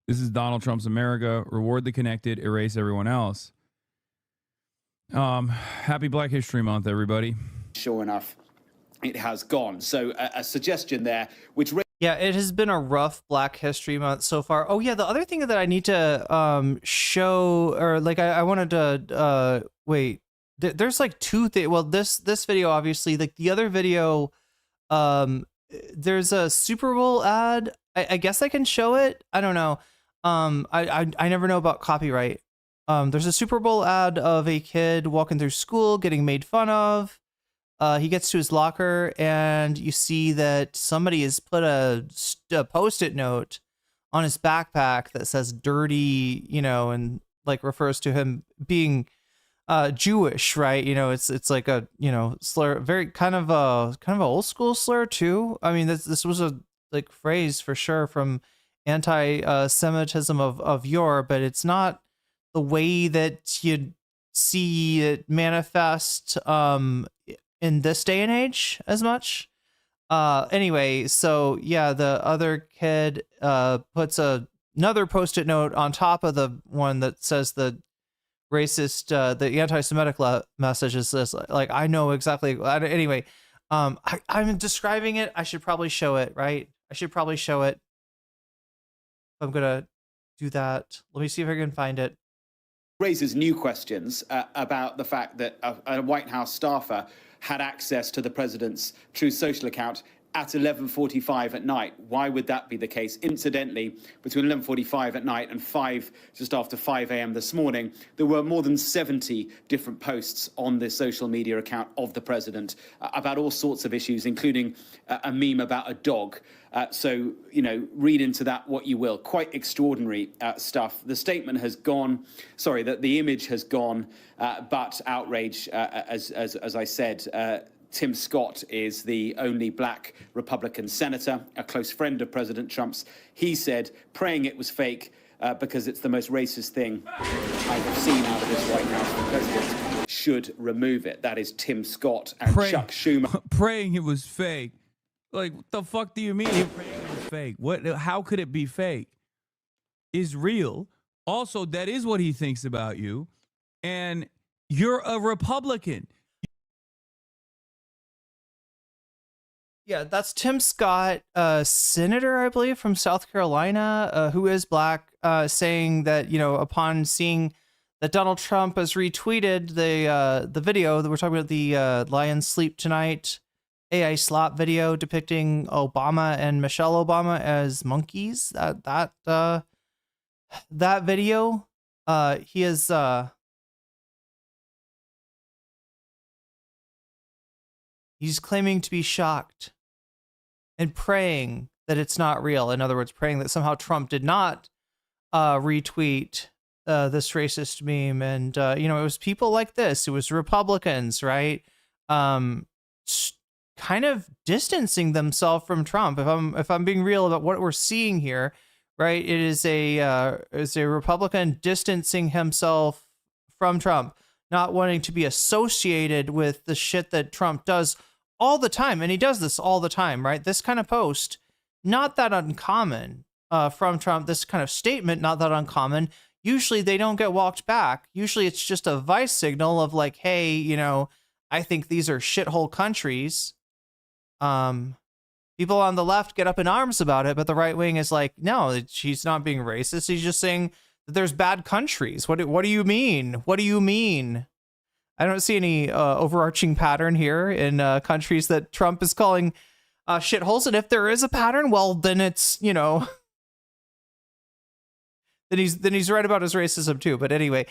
This is Donald Trump's America. Reward the connected, erase everyone else. Happy Black History Month, everybody. Sure enough, it has gone. So a suggestion there, which... Yeah, it has been a rough Black History Month so far. Oh yeah, the other thing that I need to show, or like I wanted to wait. There's like two things. Well, this video obviously, like the other video, there's a Super Bowl ad. I guess I can show it. I don't know. I never know about copyright. There's a Super Bowl ad of a kid walking through school getting made fun of. He gets to his locker and you see that somebody has put a post-it note on his backpack that says dirty, you know, and like refers to him being Jewish, right? You know, it's like a, you know, slur, very kind of a old school slur too. I mean, this was a like phrase for sure from anti-Semitism of yore, but it's not the way that you see it manifest in this day and age as much. Anyway, so yeah, the other kid puts another post-it note on top of the one that says the racist, the anti-Semitic message is this, like, I know exactly. Anyway, I'm describing it. I should probably show it, right? I should probably show it. I'm gonna do that. Let me see if I can find it. Raises new questions about the fact that a White House staffer had access to the president's Truth Social account at 11:45 at night. Why would that be the case? Incidentally, between 11:45 at night and just after 5 a.m. this morning, there were more than 70 different posts on the social media account of the president about all sorts of issues, including a meme about a dog. So, you know, read into that what you will. Quite extraordinary stuff. The statement has gone, sorry, that the image has gone, but outrage, as I said, Tim Scott is the only black Republican senator, a close friend of President Trump's. He said, praying it was fake because it's the most racist thing I've seen out of this White House. The president should remove it. That is Tim Scott and Chuck Schumer. Praying it was fake. Like, what the fuck do you mean praying it was fake? What? How could it be fake? Is real. Also, that is what he thinks about you. And you're a Republican. Yeah, that's Tim Scott, senator, I believe, from South Carolina, who is black, saying that, you know, upon seeing that Donald Trump has retweeted the video that we're talking about, the Lions Sleep Tonight AI Slop video depicting Obama and Michelle Obama as monkeys. That video, he is he's claiming to be shocked and praying that it's not real. In other words, praying that somehow Trump did not retweet this racist meme. And, you know, it was people like this. It was Republicans, right? Kind of distancing themselves from Trump. If I'm being real about what we're seeing here, right? It is a Republican distancing himself from Trump, not wanting to be associated with the shit that Trump does all the time. And he does this all the time, right? This kind of post, not that uncommon from Trump. This kind of statement, not that uncommon. Usually they don't get walked back. Usually it's just a vice signal of like, hey, you know, I think these are shithole countries. People on the left get up in arms about it, but the right wing is like, no, he's not being racist. He's just saying that there's bad countries. What do you mean? What do you mean? I don't see any overarching pattern here in countries that Trump is calling shitholes. And if there is a pattern, well, then it's, you know, then he's right about his racism too. But anyway,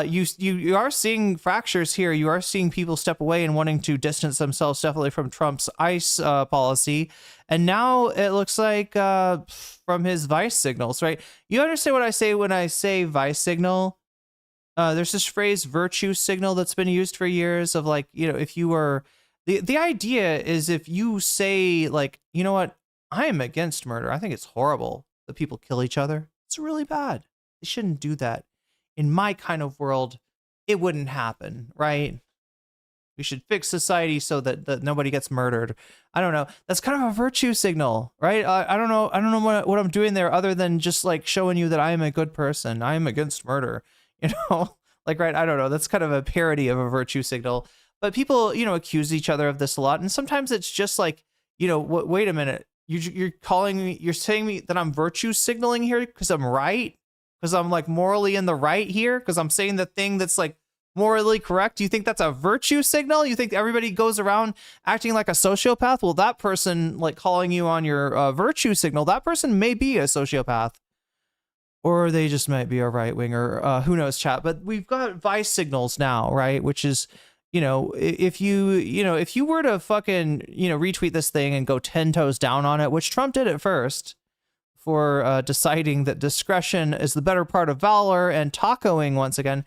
you are seeing fractures here. You are seeing people step away and wanting to distance themselves definitely from Trump's ICE policy. And now it looks like from his vice signals, right? You understand what I say when I say vice signal? There's this phrase virtue signal that's been used for years of like, you know, if you were, the idea is if you say like, you know what, I am against murder. I think it's horrible that people kill each other. It's really bad. They shouldn't do that. In my kind of world, it wouldn't happen, right? We should fix society so that nobody gets murdered. I don't know. That's kind of a virtue signal, right? I don't know. I don't know what I'm doing there other than just like showing you that I am a good person. I am against murder, you know, like, right. I don't know. That's kind of a parody of a virtue signal, but people, you know, accuse each other of this a lot. And sometimes it's just like, you know, wait a minute. You're calling me, you're saying me that I'm virtue signaling here because I'm right. Because I'm like morally in the right here. Because I'm saying the thing that's like morally correct. Do you think that's a virtue signal? You think everybody goes around acting like a sociopath? Well, that person like calling you on your virtue signal, that person may be a sociopath, or they just might be a right winger. Who knows, chat? But we've got vice signals now, right? Which is, you know, if you were to fucking, you know, retweet this thing and go 10 toes down on it, which Trump did at first for deciding that discretion is the better part of valor and tacoing once again.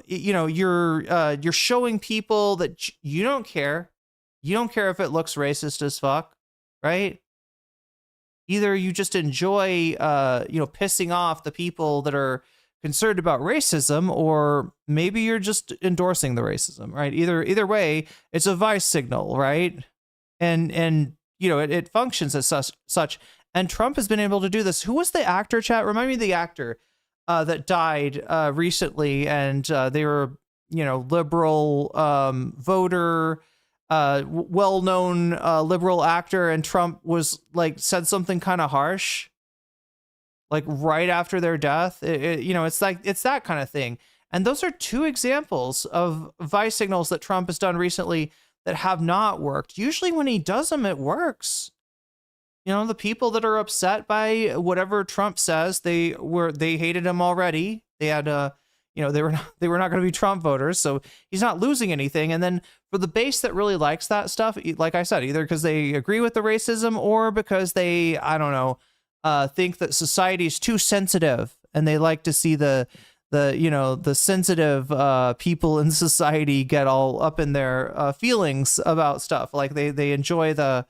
You know, you're showing people that you don't care. You don't care if it looks racist as fuck, right? Either you just enjoy, you know, pissing off the people that are concerned about racism, or maybe you're just endorsing the racism, right? Either way, it's a vice signal, right? And you know, it functions as such. And Trump has been able to do this. Who was the actor, chat? Remind me of the actor that died recently, and they were, you know, liberal voter, well-known liberal actor, and Trump was like said something kind of harsh, like right after their death. You know, it's like it's that kind of thing. And those are two examples of vice signals that Trump has done recently that have not worked. Usually, when he does them, it works. You know, the people that are upset by whatever Trump says, they hated him already. They had you know, they were not going to be Trump voters, so he's not losing anything. And then for the base that really likes that stuff, like I said, either because they agree with the racism or because they, I don't know, think that society is too sensitive, and they like to see the you know, the sensitive people in society get all up in their feelings about stuff. Like they enjoy the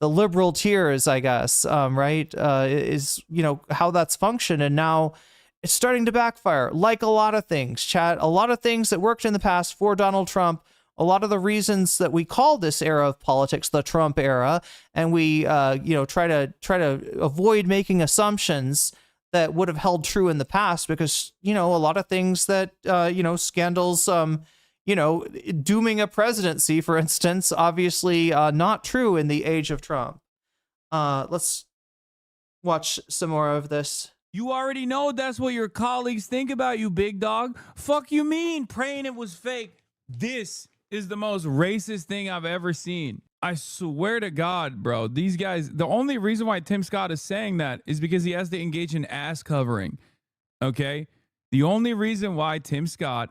liberal tears, I guess, right? Is, you know, how that's functioned. And now it's starting to backfire, like a lot of things, chat. A lot of things that worked in the past for Donald Trump, a lot of the reasons that we call this era of politics the Trump era, and we you know, try to avoid making assumptions that would have held true in the past, because, you know, a lot of things that you know, scandals, you know, dooming a presidency, for instance, obviously not true in the age of Trump. Let's watch some more of this. You already know that's what your colleagues think about you, big dog. Fuck you mean praying it was fake? This is the most racist thing I've ever seen. I swear to God, bro, these guys, the only reason why Tim Scott is saying that is because he has to engage in ass covering. Okay? The only reason why Tim Scott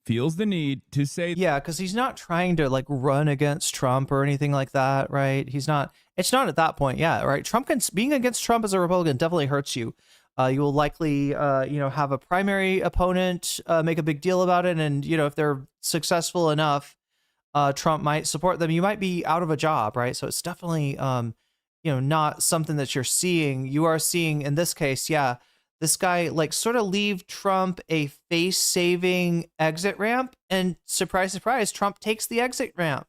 feels the need to say, yeah, because he's not trying to like run against Trump or anything like that, right? He's not, it's not at that point. Yeah, right. Being against Trump as a Republican definitely hurts you. You will likely, you know, have a primary opponent, make a big deal about it. And, you know, if they're successful enough, Trump might support them. You might be out of a job, right? So it's definitely, you know, not something that you're seeing. You are seeing, in this case, yeah, this guy like sort of leave Trump a face-saving exit ramp, and surprise, surprise, Trump takes the exit ramp.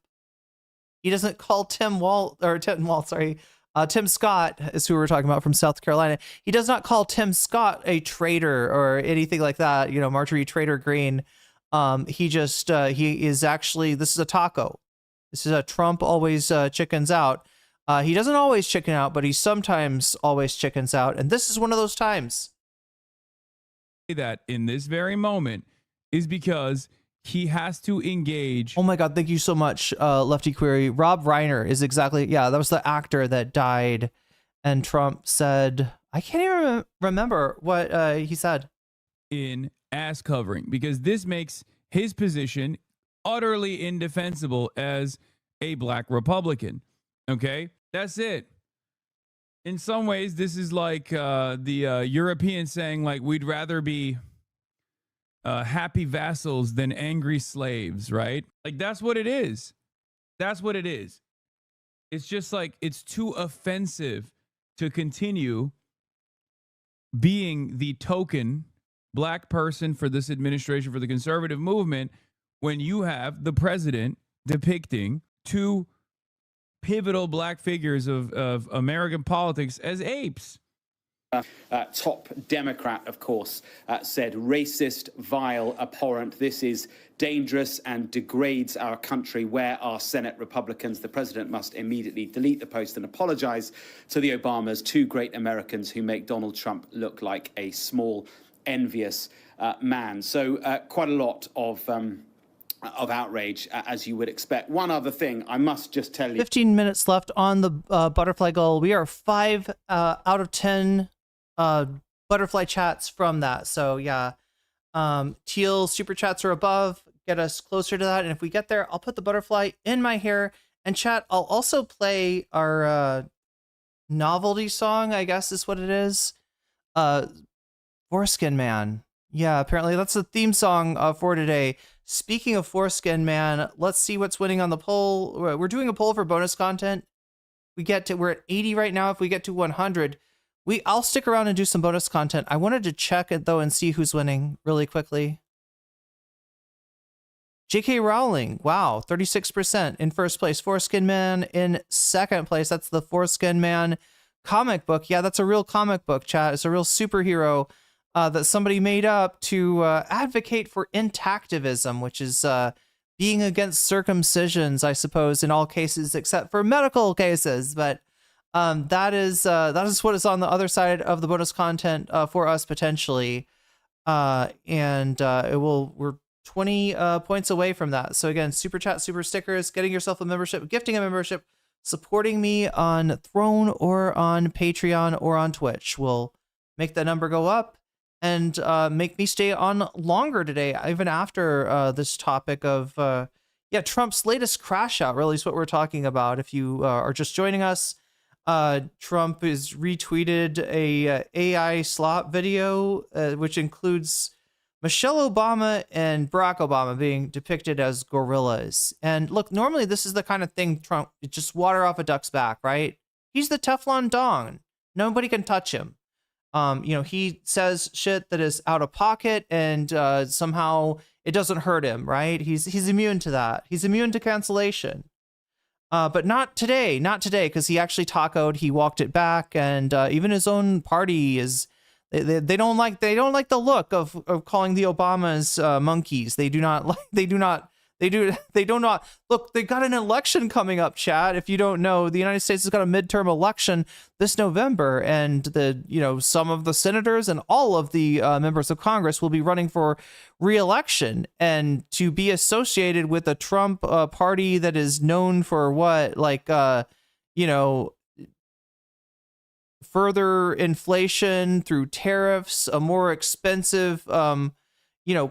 He doesn't call Tim Scott is who we're talking about from South Carolina. He does not call Tim Scott a traitor or anything like that. You know, Marjorie Trader Green. He just, he is actually, this is a taco. This is a Trump always chickens out. He doesn't always chicken out, but he sometimes always chickens out. And this is one of those times. That in this very moment is because he has to engage. Oh my God, thank you so much, Lefty Query. Rob Reiner is exactly, yeah, that was the actor that died. And Trump said, I can't even remember what he said. In ass covering, because this makes his position utterly indefensible as a black Republican. Okay, that's it. In some ways, this is like the Europeans saying, like, we'd rather be happy vassals than angry slaves, right? Like, that's what it is. That's what it is. It's just like, it's too offensive to continue being the token black person for this administration, for the conservative movement, when you have the president depicting two pivotal black figures of American politics as apes. Top Democrat, of course, said racist, vile, abhorrent. This is dangerous and degrades our country. Where are Senate Republicans? The president must immediately delete the post and apologize to the Obamas, two great Americans who make Donald Trump look like a small, envious man. So quite a lot of outrage, as you would expect. One other thing I must just tell you. 15 minutes left on the butterfly goal. We are 5 out of 10 butterfly chats from that. So yeah, teal super chats are above, get us closer to that. And if we get there, I'll put the butterfly in my hair. And chat, I'll also play our novelty song, I guess is what it is. Foreskin Man. Yeah, apparently that's the theme song for today. Speaking of Foreskin Man, let's see what's winning on the poll. We're doing a poll for bonus content. We're at 80 right now. If we get to 100, I'll stick around and do some bonus content. I wanted to check it though and see who's winning really quickly. J.K. Rowling, wow, 36% in first place. Foreskin Man in second place. That's the Foreskin Man comic book. Yeah, that's a real comic book, chat. It's a real superhero that somebody made up to advocate for intactivism, which is being against circumcisions, I suppose, in all cases except for medical cases. But that is what is on the other side of the bonus content for us potentially, and we're 20 points away from that. So again, super chat, super stickers, getting yourself a membership, gifting a membership, supporting me on Throne or on Patreon or on Twitch will make that number go up and make me stay on longer today, even after this topic of Trump's latest crash out. Really is what we're talking about. If you are just joining us, Trump has retweeted a AI Slop video, which includes Michelle Obama and Barack Obama being depicted as gorillas. And look, normally this is the kind of thing Trump just water off a duck's back, right? He's the Teflon Don. Nobody can touch him. He says shit that is out of pocket and somehow it doesn't hurt him, right? He's immune to that. He's immune to cancellation. But not today, because he actually tacoed, he walked it back, and even his own party is they don't like the look of calling the Obamas monkeys. They do not look. They got an election coming up, chat. If you don't know, the United States has got a midterm election this November, and some of the senators and all of the members of Congress will be running for re-election. And to be associated with a Trump party that is known for further inflation through tariffs, a more expensive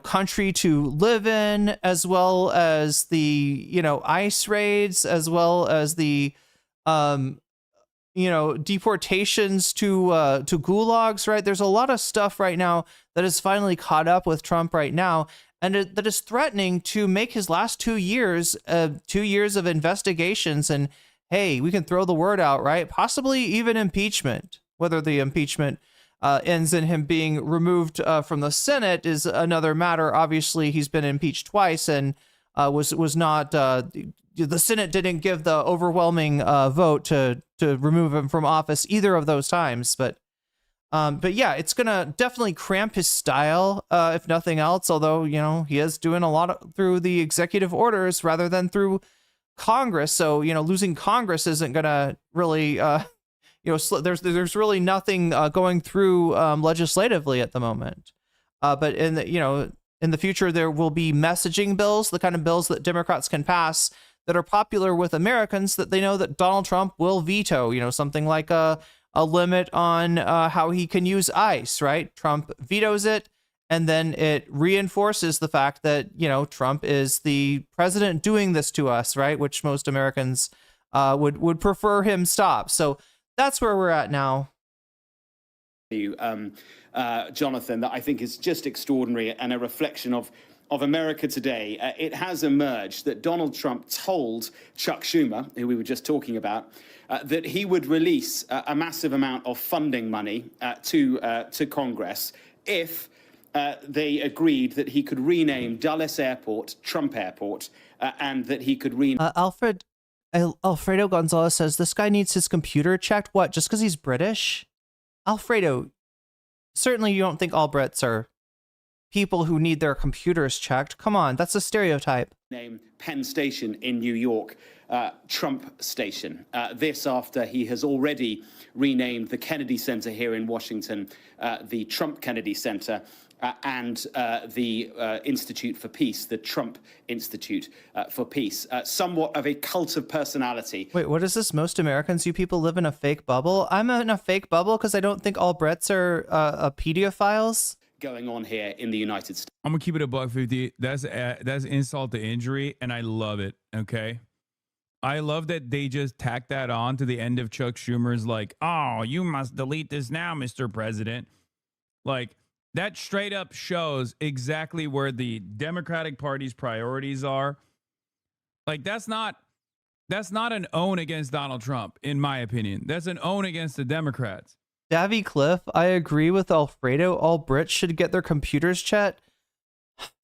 country to live in, as well as the ICE raids, as well as the deportations to gulags, right? There's a lot of stuff right now that is finally caught up with Trump right now, and that is threatening to make his last 2 years 2 years of investigations, and hey, we can throw the word out, right? Possibly even impeachment. Whether the impeachment ends in him being removed from the Senate is another matter. Obviously, he's been impeached twice and was not. The Senate didn't give the overwhelming vote to remove him from office either of those times. But yeah, it's gonna definitely cramp his style, if nothing else. Although he is doing a lot through the executive orders rather than through Congress. So losing Congress isn't gonna really there's really nothing going through legislatively at the moment. But in the future there will be messaging bills, the kind of bills that Democrats can pass that are popular with Americans that they know that Donald Trump will veto. Something like a limit on how he can use ICE, right? Trump vetoes it, and then it reinforces the fact that Trump is the president doing this to us, right? Which most Americans would prefer him stop. So that's where we're at now. Jonathan, that I think is just extraordinary and a reflection of America today. It has emerged that Donald Trump told Chuck Schumer, who we were just talking about, that he would release a massive amount of funding money to Congress if they agreed that he could rename Dulles Airport Trump Airport, and that he could rename Alfredo Gonzalez says this guy needs his computer checked. What? Just because he's British? Alfredo, certainly you don't think all Brits are people who need their computers checked. Come on, that's a stereotype. name Penn Station in New York Trump Station. This after he has already renamed the Kennedy Center here in Washington the Trump Kennedy Center, and the Institute for Peace, the Trump Institute for Peace. Somewhat of a cult of personality. Wait, what is this? Most Americans, you people live in a fake bubble? I'm in a fake bubble because I don't think all Brits are pedophiles. Going on here in the United States. I'm gonna keep it a buck 50. That's insult to injury, and I love it. Okay, I love that they just tack that on to the end of Chuck Schumer's like, "Oh, you must delete this now, Mr. President." Like that straight up shows exactly where the Democratic Party's priorities are. Like that's not an own against Donald Trump, in my opinion. That's an own against the Democrats. Davy Cliff, I agree with Alfredo. All Brits should get their computers checked.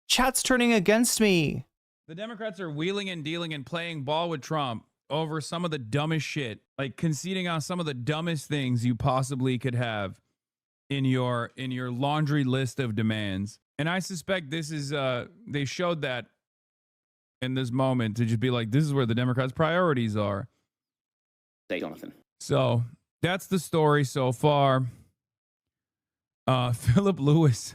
Chat's turning against me. The Democrats are wheeling and dealing and playing ball with Trump over some of the dumbest shit, like conceding on some of the dumbest things you possibly could have in your laundry list of demands. And I suspect this is they showed that in this moment to just be like, this is where the Democrats' priorities are. Hey, Jonathan. So that's the story so far. Philip Lewis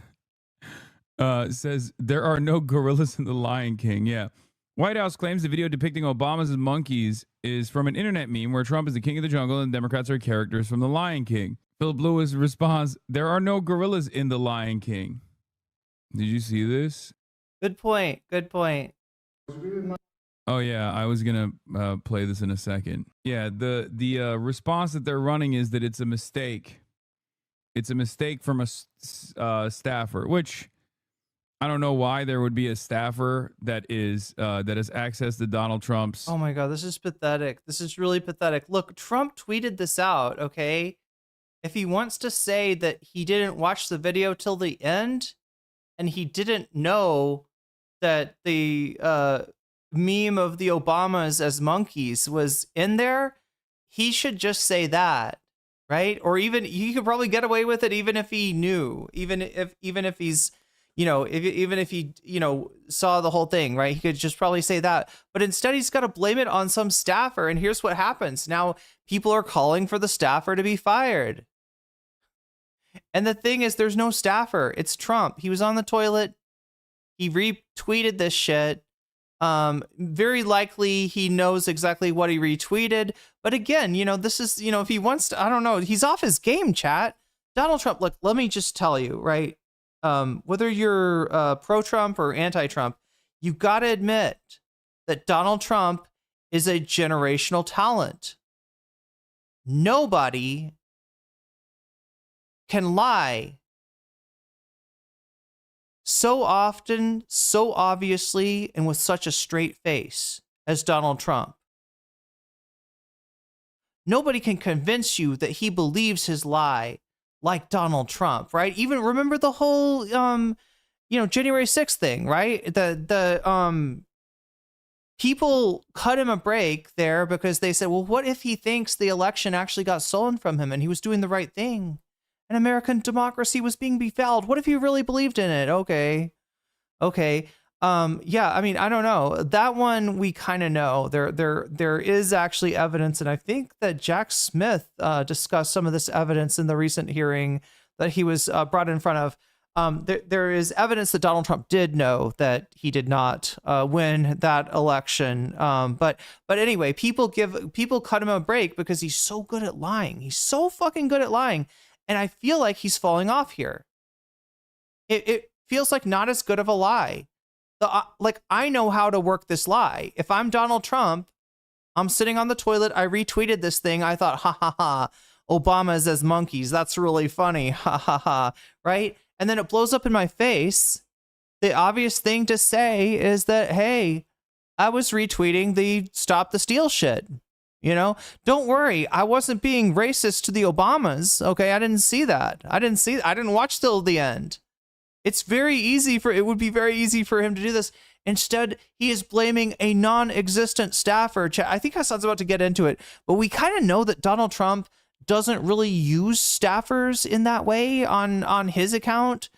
says there are no gorillas in The Lion King. Yeah. White House claims the video depicting Obama's monkeys is from an internet meme where Trump is the king of the jungle and Democrats are characters from The Lion King. Philip Lewis responds, there are no gorillas in The Lion King. Did you see this? Good point. Good point. Oh yeah, I was gonna play this in a second. Yeah, the response that they're running is that it's a mistake. It's a mistake from a staffer, which I don't know why there would be a staffer that has access to Donald Trump's. Oh my God, this is pathetic. This is really pathetic. Look, Trump tweeted this out, okay? If he wants to say that he didn't watch the video till the end and he didn't know that the meme of the Obamas as monkeys was in there, he should just say that, right? Or even he could probably get away with it even if he knew, even if he's, even if he, saw the whole thing, right? He could just probably say that. But instead, he's got to blame it on some staffer. And here's what happens. Now, people are calling for the staffer to be fired. And the thing is, there's no staffer. It's Trump. He was on the toilet. He retweeted this shit. Very likely he knows exactly what he retweeted. But again, this is, if he wants to, I don't know, he's off his game, chat. Donald Trump, look, let me just tell you, right? Whether you're pro-Trump or anti-Trump, you got to admit that Donald Trump is a generational talent. Nobody can lie so often, so obviously, and with such a straight face as Donald Trump. Nobody can convince you that he believes his lie like Donald Trump, right? Even remember the whole, January 6th thing, right? The people cut him a break there because they said, well, what if he thinks the election actually got stolen from him and he was doing the right thing? And American democracy was being befouled. What if he really believed in it? Okay. Yeah, I mean, I don't know. That one we kind of know. There is actually evidence, and I think that Jack Smith discussed some of this evidence in the recent hearing that he was brought in front of. There is evidence that Donald Trump did know that he did not win that election. But anyway, people cut him a break because he's so good at lying. He's so fucking good at lying. And I feel like he's falling off here. It feels like not as good of a lie. I know how to work this lie. If I'm Donald Trump, I'm sitting on the toilet. I retweeted this thing. I thought, ha ha ha, Obama's as monkeys. That's really funny. Ha ha ha. Right? And then it blows up in my face. The obvious thing to say is that, hey, I was retweeting the stop the steal shit. Don't worry. I wasn't being racist to the Obamas. Okay. I didn't see that. I didn't watch till the end. It would be very easy for him to do this. Instead, he is blaming a non-existent staffer. I think Hassan's about to get into it, but we kind of know that Donald Trump doesn't really use staffers in that way on his account.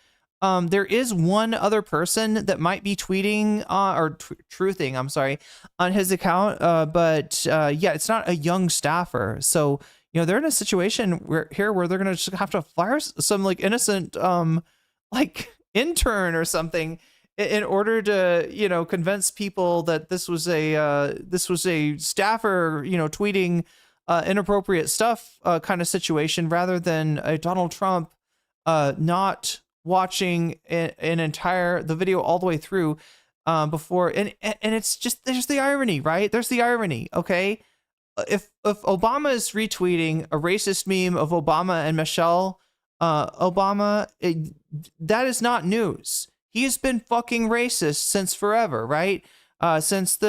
There is one other person that might be tweeting or truthing, I'm sorry, on his account. But yeah, it's not a young staffer. So, you know, they're in a situation where they're going to just have to fire some like innocent, like intern or something in order to, you know, convince people that this was a staffer, you know, tweeting inappropriate stuff kind of situation, rather than a Donald Trump not watching the video all the way through before. And it's just, there's the irony, right? There's the irony. Okay. If Obama is retweeting a racist meme of Obama and Michelle Obama, that is not news. He has been fucking racist since forever, right? Since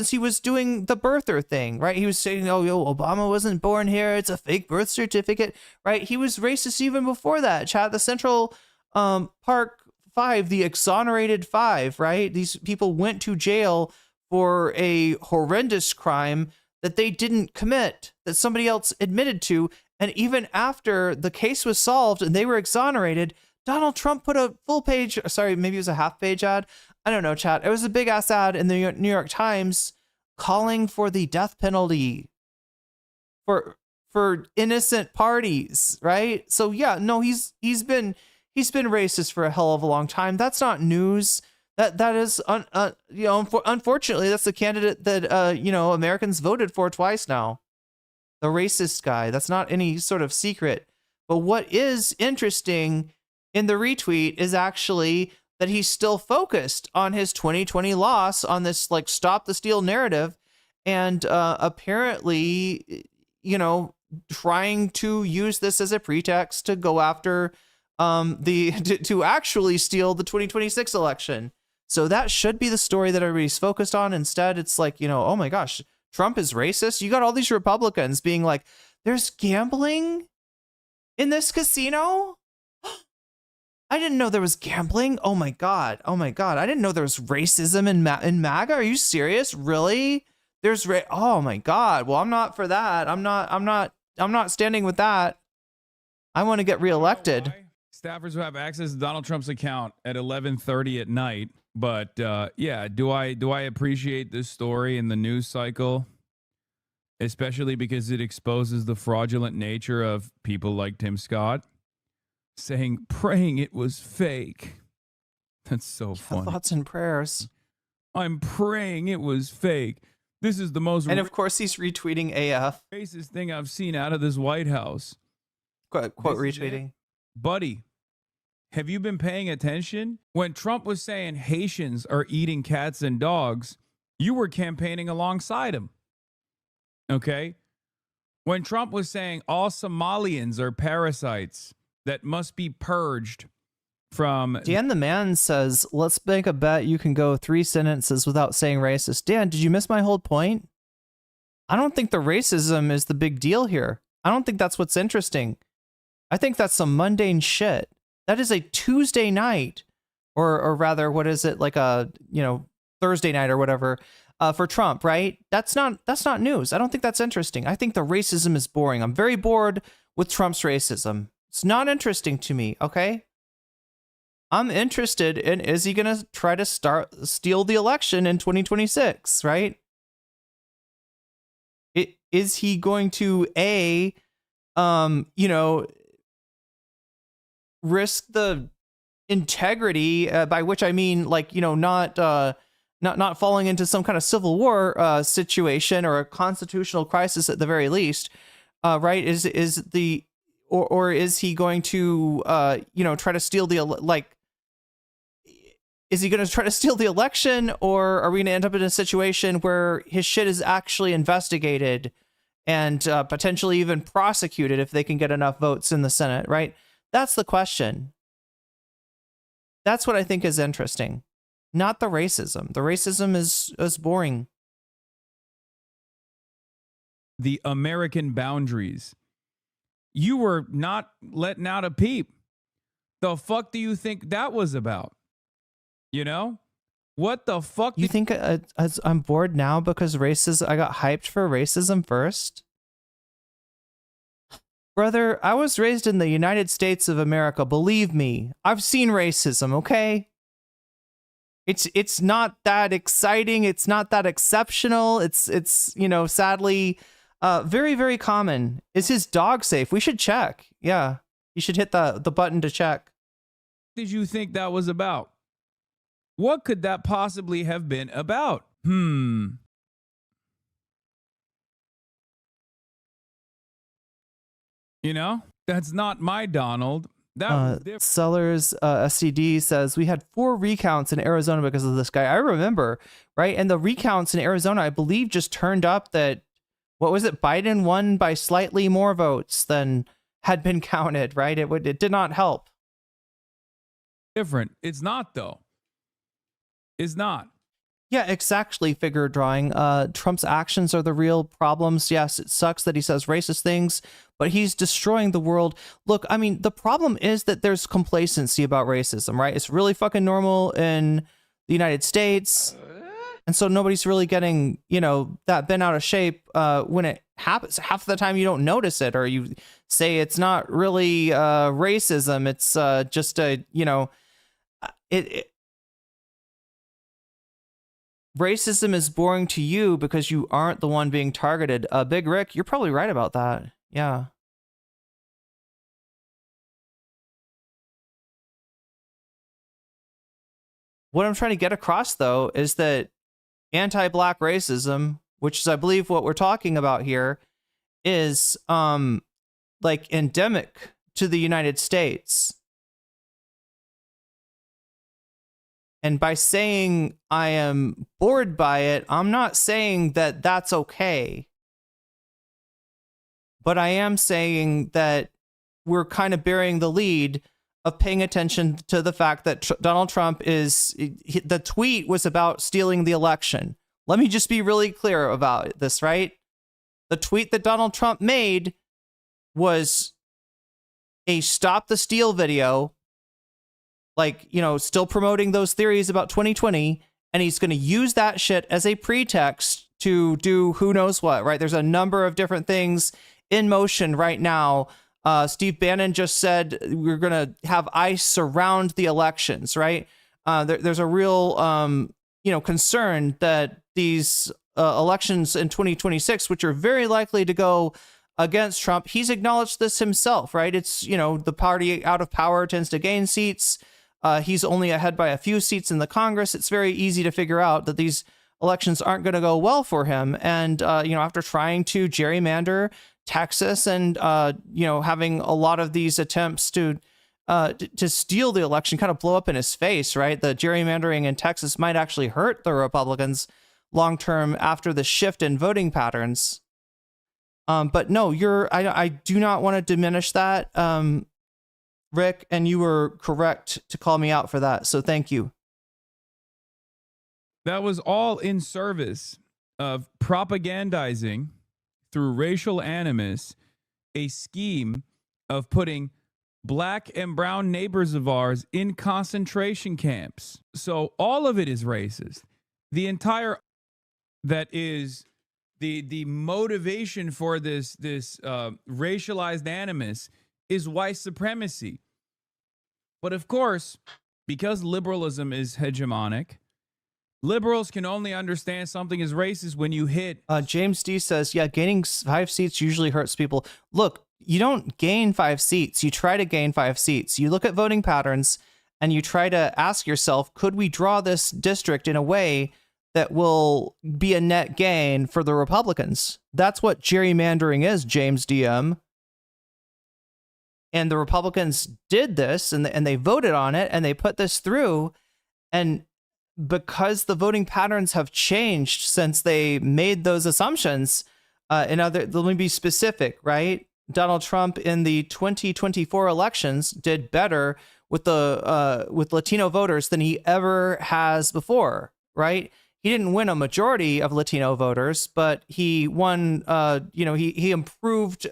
he was doing the birther thing, right? He was saying, oh, Obama wasn't born here. It's a fake birth certificate, right? He was racist even before that. Chad, the Central Park Five, the exonerated five, right? These people went to jail for a horrendous crime that they didn't commit, that somebody else admitted to. And even after the case was solved and they were exonerated, Donald Trump put a full page, sorry, maybe it was a half page ad. I don't know, chat. It was a big ass ad in the New York Times calling for the death penalty for innocent parties, right? So yeah, no, he's been racist for a hell of a long time. That's not news. That is unfortunately, that's the candidate that Americans voted for twice now. The racist guy. That's not any sort of secret. But what is interesting in the retweet is actually that he's still focused on his 2020 loss, on this like stop the steal narrative, and apparently, trying to use this as a pretext to go after to actually steal the 2026 election. So that should be the story that everybody's focused on. Instead, it's like, oh my gosh, Trump is racist. You got all these Republicans being like, there's gambling in this casino? I didn't know there was gambling. Oh my God. I didn't know there was racism in MAGA. Are you serious? Really? Oh my God. Well, I'm not for that. I'm not standing with that. I want to get reelected. Staffers will have access to Donald Trump's account at 11:30 at night. But yeah, do I appreciate this story in the news cycle? Especially because it exposes the fraudulent nature of people like Tim Scott praying it was fake. That's so funny. Thoughts and prayers. I'm praying it was fake. This is the most... And of course he's retweeting AF. Racist thing I've seen out of this White House. Quote retweeting. Buddy, have you been paying attention? When Trump was saying Haitians are eating cats and dogs, you were campaigning alongside him. Okay? When Trump was saying all Somalians are parasites that must be purged from... Dan the Man says, let's make a bet you can go 3 sentences without saying racist. Dan, did you miss my whole point? I don't think the racism is the big deal here. I don't think that's what's interesting. I think that's some mundane shit. That is a Tuesday night, or rather, what is it, like a Thursday night or whatever, for Trump, right? That's not news. I don't think that's interesting. I think the racism is boring. I'm very bored with Trump's racism. It's not interesting to me. Okay, I'm interested in, is he gonna try to steal the election in 2026? Right? Is he going to risk the integrity, by which I mean, like, not falling into some kind of civil war situation or a constitutional crisis at the very least, right? Is he going to try to steal is he going to try to steal the election, or are we going to end up in a situation where his shit is actually investigated and potentially even prosecuted if they can get enough votes in the Senate, right? That's the question. That's what I think is interesting. Not the racism. The racism is boring. The American boundaries. You were not letting out a peep. The fuck do you think that was about? You know? What the fuck? You think I'm bored now because racism? I got hyped for racism first? Brother, I was raised in the United States of America. Believe me, I've seen racism, okay? It's not that exciting. It's not that exceptional. It's you know, sadly, very, very common. Is his dog safe? We should check. Yeah, you should hit the button to check. What did you think that was about? What could that possibly have been about? You know, that's not my Donald. That was different. Sellers SCD says we had 4 recounts in Arizona because of this guy. I remember, right? And the recounts in Arizona, I believe, just turned up that, what was it? Biden won by slightly more votes than had been counted, right? It did not help. Different. It's not, though. It's not. Yeah, exactly. Figure drawing. Trump's actions are the real problems. Yes, it sucks that he says racist things, but he's destroying the world. Look, I mean, the problem is that there's complacency about racism, right? It's really fucking normal in the United States. And so nobody's really getting, you know, that bent out of shape when it happens. Half the time you don't notice it, or you say it's not really racism. It's just a, you know, racism is boring to you because you aren't the one being targeted. Big Rick, you're probably right about that. Yeah. What I'm trying to get across, though, is that anti-black racism, which is, I believe, what we're talking about here, is like endemic to the United States. And by saying I am bored by it, I'm not saying that that's okay. But I am saying that we're kind of bearing the lead of paying attention to the fact that Donald Trump is, the tweet was about stealing the election. Let me just be really clear about this, right? The tweet that Donald Trump made was a stop the steal video, like, you know, still promoting those theories about 2020, and he's going to use that shit as a pretext to do who knows what, right? There's a number of different things in motion right now. Steve Bannon just said we're going to have ICE surround the elections, right? There's a real, you know, concern that these elections in 2026, which are very likely to go against Trump, he's acknowledged this himself, right? It's, you know, the party out of power tends to gain seats. He's only ahead by a few seats in the Congress. It's very easy to figure out that these elections aren't going to go well for him. And, you know, after trying to gerrymander Texas and, you know, having a lot of these attempts to steal the election kind of blow up in his face, right? The gerrymandering in Texas might actually hurt the Republicans long term after the shift in voting patterns. But no, I do not want to diminish that, Rick, and you were correct to call me out for that. So thank you. That was all in service of propagandizing through racial animus a scheme of putting black and brown neighbors of ours in concentration camps. So all of it is racist. The entire that is the motivation for this racialized animus is white supremacy. But of course, because liberalism is hegemonic, liberals can only understand something is racist when you hit. James D says, yeah, gaining 5 seats usually hurts people. Look, you don't gain 5 seats. You try to gain 5 seats. You look at voting patterns and you try to ask yourself, could we draw this district in a way that will be a net gain for the Republicans? That's what gerrymandering is, James DM. And the Republicans did this, and they voted on it, and they put this through. And because the voting patterns have changed since they made those assumptions, let me be specific, right? Donald Trump in the 2024 elections did better with Latino voters than he ever has before, right? He didn't win a majority of Latino voters, but he won, he improved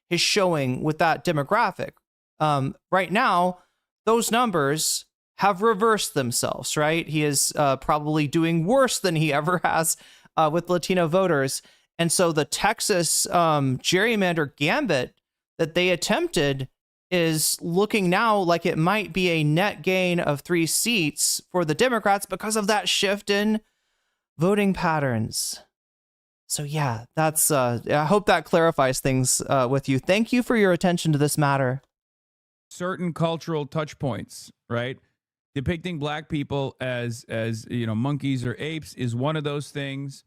his showing with that demographic. Right now, those numbers have reversed themselves, right? He is probably doing worse than he ever has with Latino voters. And so the Texas gerrymander gambit that they attempted is looking now like it might be a net gain of 3 seats for the Democrats because of that shift in voting patterns. So yeah, that's I hope that clarifies things with you. Thank you for your attention to this matter. Certain cultural touch points, right? Depicting black people as monkeys or apes is one of those things.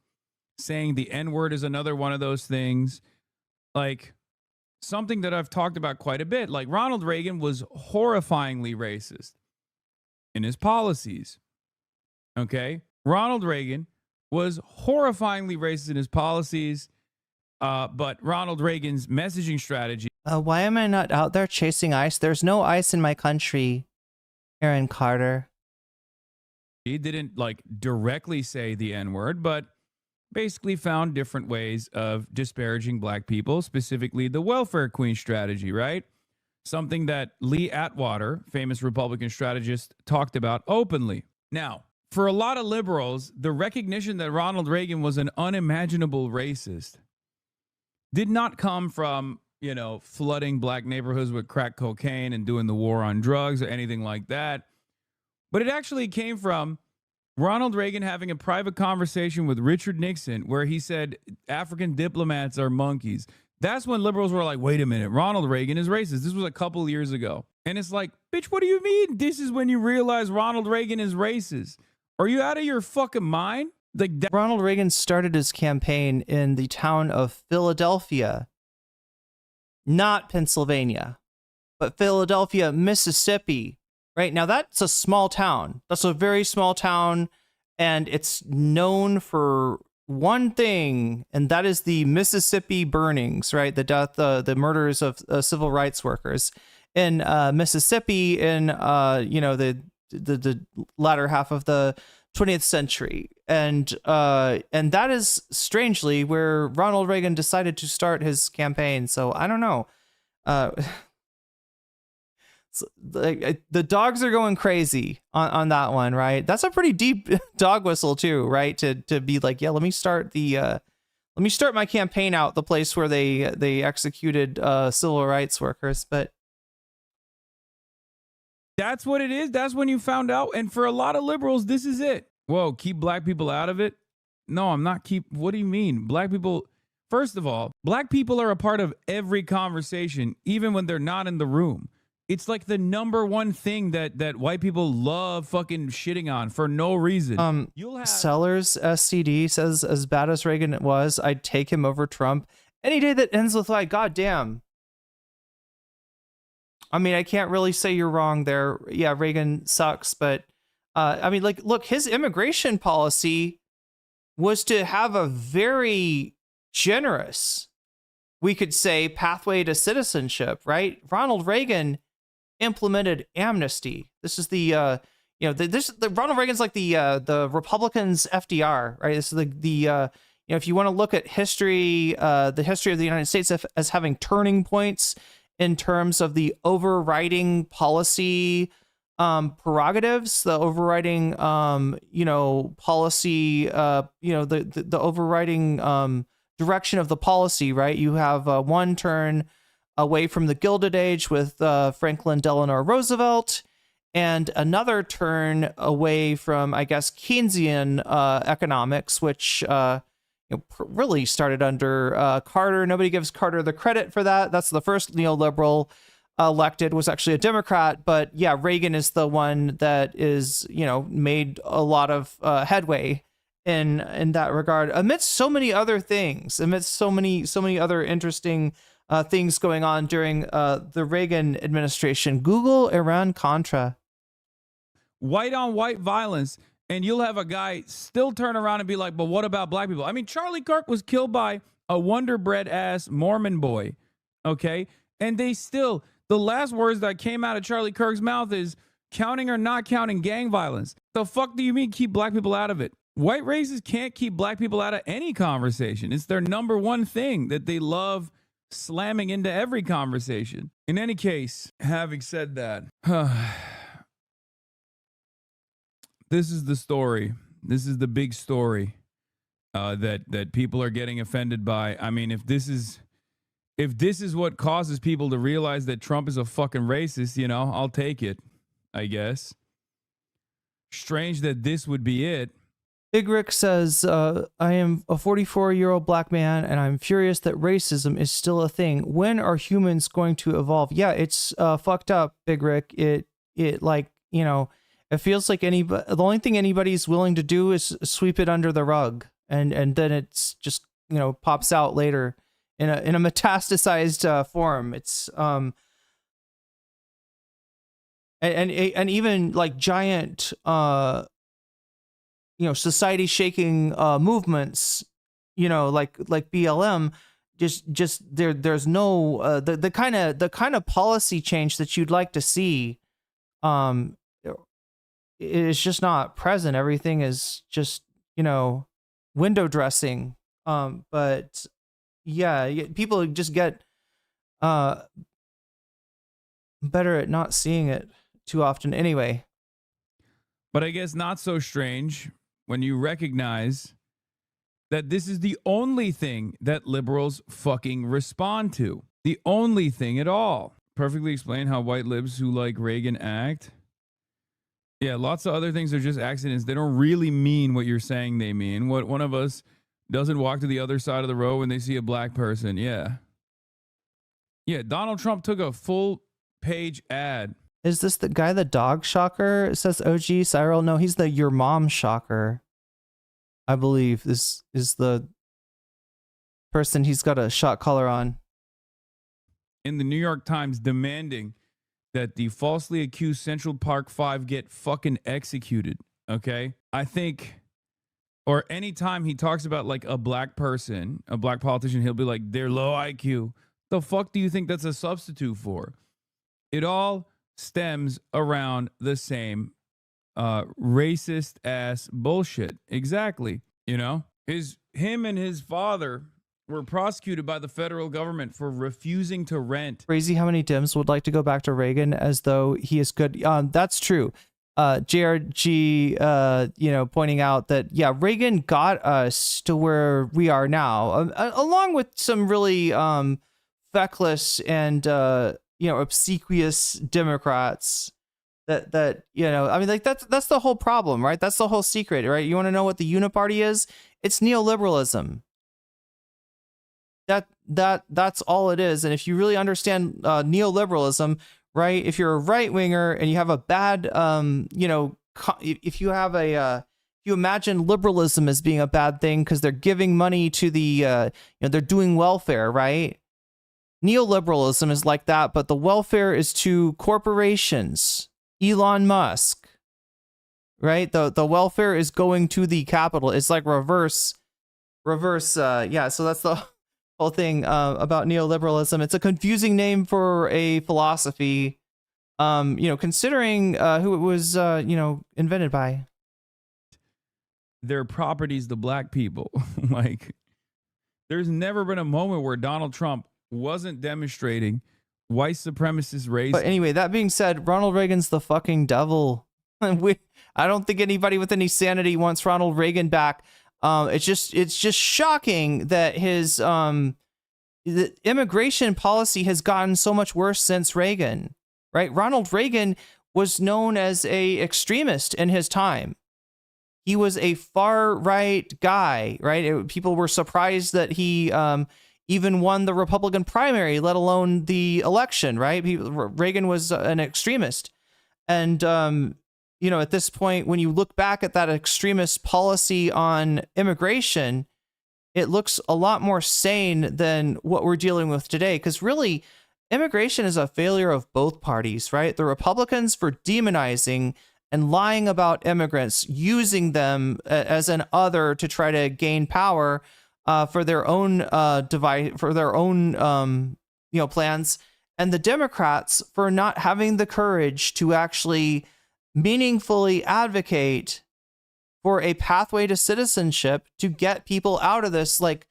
Saying the N-word is another one of those things. Like, something that I've talked about quite a bit. Like, Ronald Reagan was horrifyingly racist in his policies. Okay? Ronald Reagan was horrifyingly racist in his policies, but Ronald Reagan's messaging strategy. Why am I not out there chasing ice? There's no ice in my country, Aaron Carter. He didn't, like, directly say the N-word, but basically found different ways of disparaging black people, specifically the welfare queen strategy, right? Something that Lee Atwater, famous Republican strategist, talked about openly. Now, for a lot of liberals, the recognition that Ronald Reagan was an unimaginable racist did not come from, flooding black neighborhoods with crack cocaine and doing the war on drugs or anything like that. But it actually came from Ronald Reagan having a private conversation with Richard Nixon where he said African diplomats are monkeys. That's when liberals were like, wait a minute, Ronald Reagan is racist. This was a couple years ago. And it's like, bitch, what do you mean? This is when you realize Ronald Reagan is racist. Are you out of your fucking mind? Like, Ronald Reagan started his campaign in the town of Philadelphia, not Pennsylvania, but Philadelphia, Mississippi. Right now, that's a small town. That's a very small town, and it's known for one thing, and that is the Mississippi burnings. Right, the death, the murders of civil rights workers in Mississippi in the latter half of the 20th century, and that is strangely where Ronald Reagan decided to start his campaign. So I don't know. The dogs are going crazy on that one, right? That's a pretty deep dog whistle too, right? To be like, yeah, let me start my campaign out the place where they executed civil rights workers. But that's what it is. That's when you found out. And for a lot of liberals, this is it. Whoa, keep black people out of it? No, I'm not what do you mean? Black people, first of all, black people are a part of every conversation, even when they're not in the room. It's like the number one thing that white people love fucking shitting on for no reason. You'll have Sellers SCD says, as bad as Reagan was, I'd take him over Trump any day that ends with like, God damn. I mean, I can't really say you're wrong there. Yeah, Reagan sucks, but I mean, like, look, his immigration policy was to have a very generous, we could say, pathway to citizenship, right? Ronald Reagan implemented amnesty. This is the Ronald Reagan's like the Republicans' FDR, right? This is the if you want to look at history, the history of the United States as having turning points in terms of the overriding policy prerogatives, the overriding policy, the overriding direction of the policy, right? You have one turn away from the Gilded Age with Franklin Delano Roosevelt, and another turn away from, I guess, Keynesian economics, which really started under Carter. Nobody gives Carter the credit for that. That's the first neoliberal elected, was actually a Democrat. But yeah, Reagan is the one that is, made a lot of headway in that regard, amidst so many other things, amidst so many other interesting things going on during the Reagan administration. Google Iran-Contra. White on white violence, and you'll have a guy still turn around and be like, but what about black people? I mean, Charlie Kirk was killed by a Wonder Bread ass Mormon boy, okay? And they still, the last words that came out of Charlie Kirk's mouth is counting or not counting gang violence. The fuck do you mean keep black people out of it? White racists can't keep black people out of any conversation. It's their number one thing that they love slamming into every conversation. In any case, having said that, This is the story. This is the big story that people are getting offended by. I mean, if this is what causes people to realize that Trump is a fucking racist, you know, I'll take it, I guess. Strange that this would be it. Big Rick says, I am a 44-year-old black man, and I'm furious that racism is still a thing. When are humans going to evolve? Yeah, it's fucked up, Big Rick. It like, you know, it feels like the only thing anybody's willing to do is sweep it under the rug, and then it's just, you know, pops out later in a metastasized form. It's and even like giant you know, society shaking movements, you know, like BLM, just there's no the kind of policy change that you'd like to see is just not present. Everything is just, you know, window dressing. But yeah, people just get better at not seeing it too often anyway. But I guess not so strange when you recognize that this is the only thing that liberals fucking respond to. The only thing at all. Perfectly explain how white libs who like Reagan act. Yeah, lots of other things are just accidents. They don't really mean what you're saying they mean. What one of us doesn't walk to the other side of the road when they see a black person. Yeah. Yeah, Donald Trump took a full page ad. Is this the guy, the dog shocker? It says OG Cyril. No, he's the your mom shocker. I believe this is the person he's got a shot collar on. In the New York Times demanding that the falsely accused Central Park Five get fucking executed. Okay? I think, or anytime he talks about like a black person, a black politician, he'll be like, they're low IQ. The fuck do you think that's a substitute for? It all stems around the same racist ass bullshit. Exactly. You know, him and his father were prosecuted by the federal government for refusing to rent. Crazy how many Dems would like to go back to Reagan as though he is good. That's true. JRG, you know, pointing out that, yeah, Reagan got us to where we are now, along with some really feckless and you know, obsequious Democrats that you know, I mean, like that's the whole problem, right? That's the whole secret, right? You want to know what the uniparty is? It's neoliberalism. That's all it is. And if you really understand neoliberalism, right? If you're a right winger and you have a bad, you know, if you have you imagine liberalism as being a bad thing because they're giving money to the, you know, they're doing welfare, right? Neoliberalism is like that, but the welfare is to corporations, Elon Musk, right? The welfare is going to the capital. It's like reverse. Yeah. So that's the whole thing about neoliberalism. It's a confusing name for a philosophy, you know, considering who it was, you know, invented by. Their properties, the black people. Like, there's never been a moment where Donald Trump wasn't demonstrating white supremacist race. But anyway, that being said, Ronald Reagan's the fucking devil. I don't think anybody with any sanity wants Ronald Reagan back. It's just shocking that his the immigration policy has gotten so much worse since Reagan, right? Ronald Reagan was known as a extremist in his time. He was a far right guy, right? People were surprised that he even won the Republican primary, let alone the election, right? Reagan was an extremist. And, you know, at this point, when you look back at that extremist policy on immigration, it looks a lot more sane than what we're dealing with today. Because really, immigration is a failure of both parties, right? The Republicans for demonizing and lying about immigrants, using them as an other to try to gain power for their own you know, plans, and the Democrats for not having the courage to actually meaningfully advocate for a pathway to citizenship to get people out of this, like,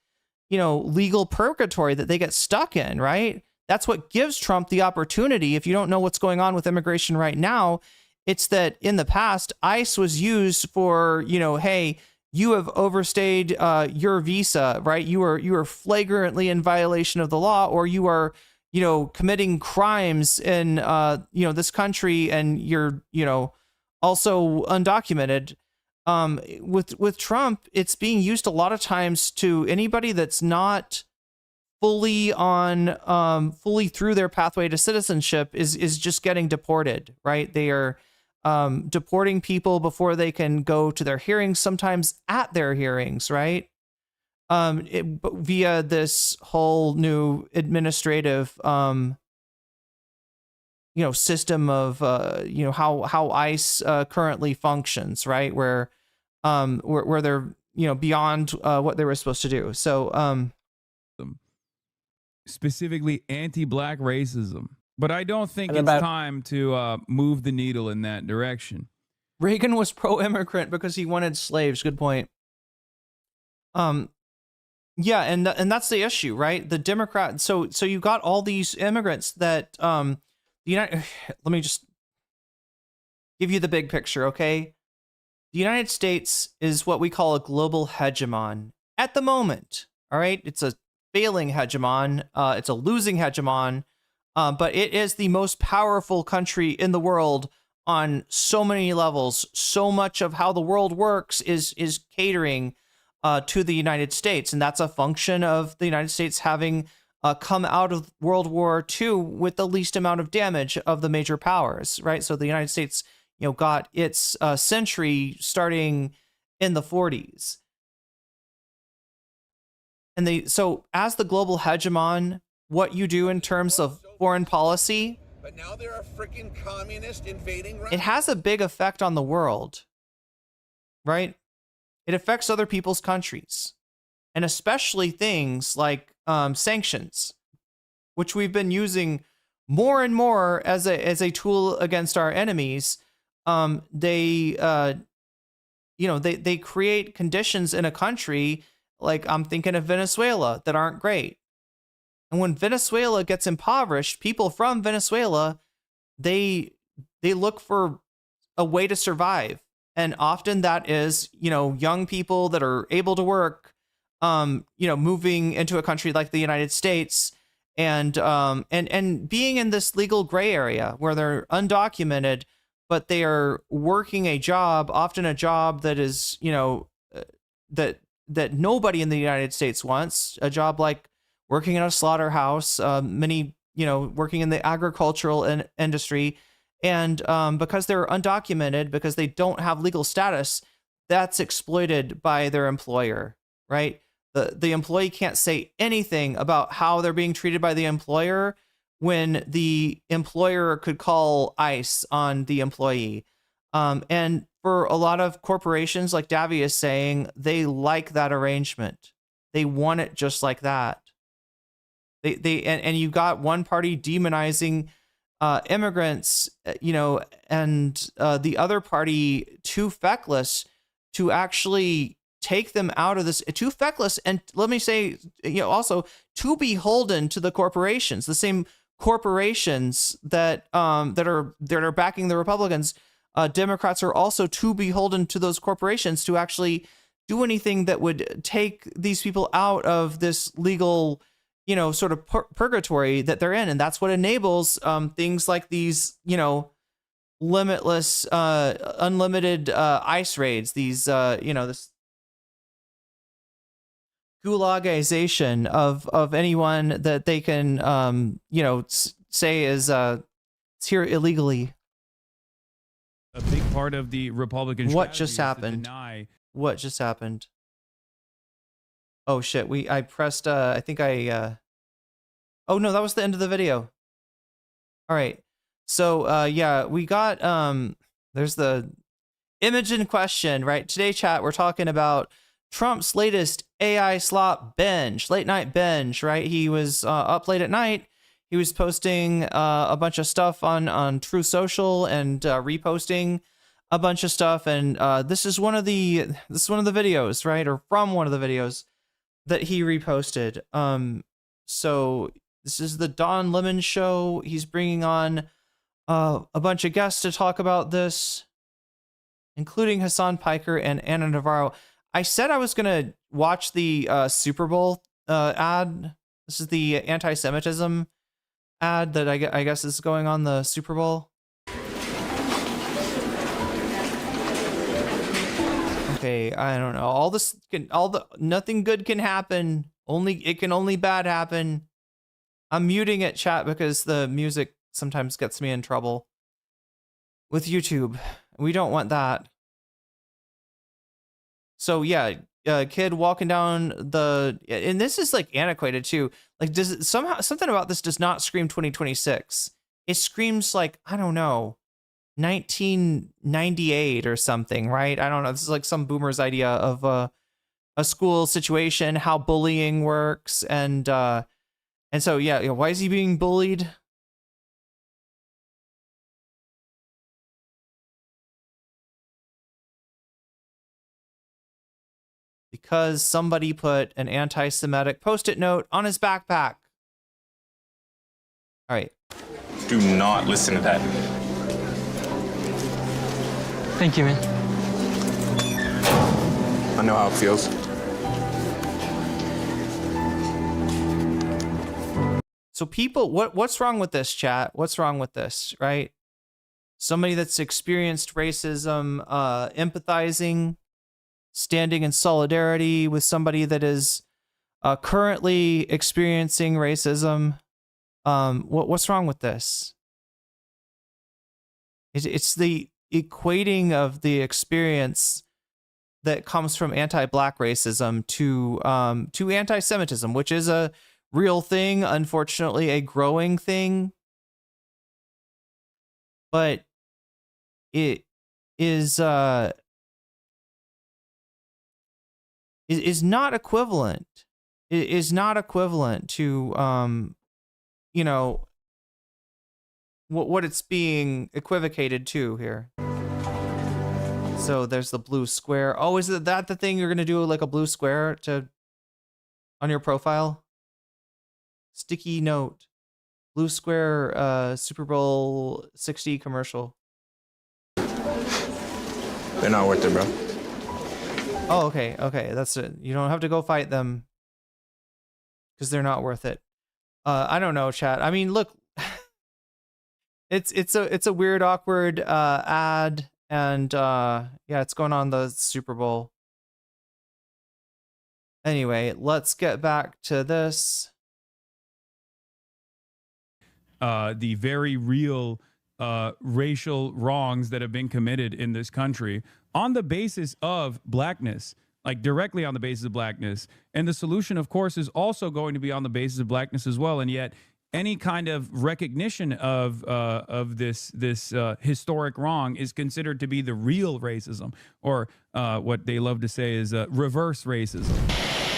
you know, legal purgatory that they get stuck in, right? That's what gives Trump the opportunity. If you don't know what's going on with immigration right now, It's that in the past, ICE was used for, hey, you have overstayed your visa, right? You are flagrantly in violation of the law, or you are, committing crimes in, this country, and you're, also undocumented. With Trump, it's being used a lot of times to anybody that's not fully through their pathway to citizenship is just getting deported, right? They are deporting people before they can go to their hearings, sometimes at their hearings, right? Via this whole new administrative, system of, how ICE currently functions, right? Where they're, beyond what they were supposed to do. So, specifically anti-black racism. But I don't think And it's about- time to move the needle in that direction. Reagan was pro-immigrant because he wanted slaves. Good point. Yeah, and that's the issue, right? The Democrat. So you got all these immigrants that the United. Let me just give you the big picture, okay? The United States is what we call a global hegemon at the moment. All right, it's a failing hegemon. It's a losing hegemon. But it is the most powerful country in the world on so many levels. So much of how the world works is catering to the United States, and that's a function of the United States having come out of World War II with the least amount of damage of the major powers, right? So the United States, got its century starting in the 40s, and so as the global hegemon, what you do in terms of foreign policy, but now there are freaking communists invading Russia. it has a big effect on the world, right? It affects other people's countries, and especially things like sanctions, which we've been using more and more as a tool against our enemies. They create conditions in a country, like I'm thinking of Venezuela, that aren't great. And when Venezuela gets impoverished, people from Venezuela, they look for a way to survive. And often that is, young people that are able to work, moving into a country like the United States, and being in this legal gray area where they're undocumented, but they are working a job, often a job that is, that nobody in the United States wants, a job like working in a slaughterhouse, many, working in the agricultural industry. And because they're undocumented, because they don't have legal status, that's exploited by their employer, right? The employee can't say anything about how they're being treated by the employer when the employer could call ICE on the employee. And for a lot of corporations, like Davy is saying, they like that arrangement. They want it just like that. And you got one party demonizing immigrants, and the other party too feckless to actually take them out of this, too feckless, and let me say, also too beholden to the corporations, the same corporations that are backing the Republicans. Democrats are also too beholden to those corporations to actually do anything that would take these people out of this legal, sort of purgatory that they're in. And that's what enables things like these, limitless, unlimited ICE raids, these, this gulagization of anyone that they can, say is here illegally. A big part of the Republican What strategy just is to happened? deny What just happened? Oh shit, I pressed I think oh no, that was the end of the video. All right. So yeah, we got there's the image in question, right? Today chat, we're talking about Trump's latest AI slop binge, late night binge, right? He was up late at night. He was posting a bunch of stuff on True Social and reposting a bunch of stuff, and this is one of the videos, right? Or from one of the videos that he reposted. So this is the Don Lemon show. He's bringing on a bunch of guests to talk about this, including Hassan Piker and Anna Navarro. I said I was going to watch the Super Bowl ad. This is the anti-Semitism ad that I guess is going on the Super Bowl. Okay, I don't know. Nothing good can happen. It can only bad happen. I'm muting it, chat, because the music sometimes gets me in trouble with YouTube. We don't want that. So yeah, kid walking down and this is like antiquated too. Like, does it somehow, something about this does not scream 2026. It screams like, I don't know, 1998 or something, right? I don't know. This is like some boomer's idea of a school situation, how bullying works, and so yeah, why is he being bullied? Because somebody put an anti-Semitic post-it note on his backpack. All right. Do not listen to that. Thank you, man. I know how it feels. So people, what's wrong with this, chat? What's wrong with this, right? Somebody that's experienced racism, empathizing, standing in solidarity with somebody that is currently experiencing racism. What's wrong with this? It's the equating of the experience that comes from anti-Black racism to anti-Semitism, which is a real thing, unfortunately, a growing thing, but it is not equivalent. It is not equivalent to you know, what it's being equivocated to here. So there's the blue square. Oh, is that the thing you're gonna do, like a blue square on your profile? Sticky note, blue square, Super Bowl 60 commercial. They're not worth it, bro. Oh, okay, that's it. You don't have to go fight them because they're not worth it. I don't know, chat. I mean, look, it's a weird, awkward ad, and yeah, it's going on the Super Bowl. Anyway, let's get back to this. The very real racial wrongs that have been committed in this country on the basis of blackness, like directly on the basis of blackness. And the solution, of course, is also going to be on the basis of blackness as well. And yet any kind of recognition of this historic wrong is considered to be the real racism, or what they love to say is reverse racism.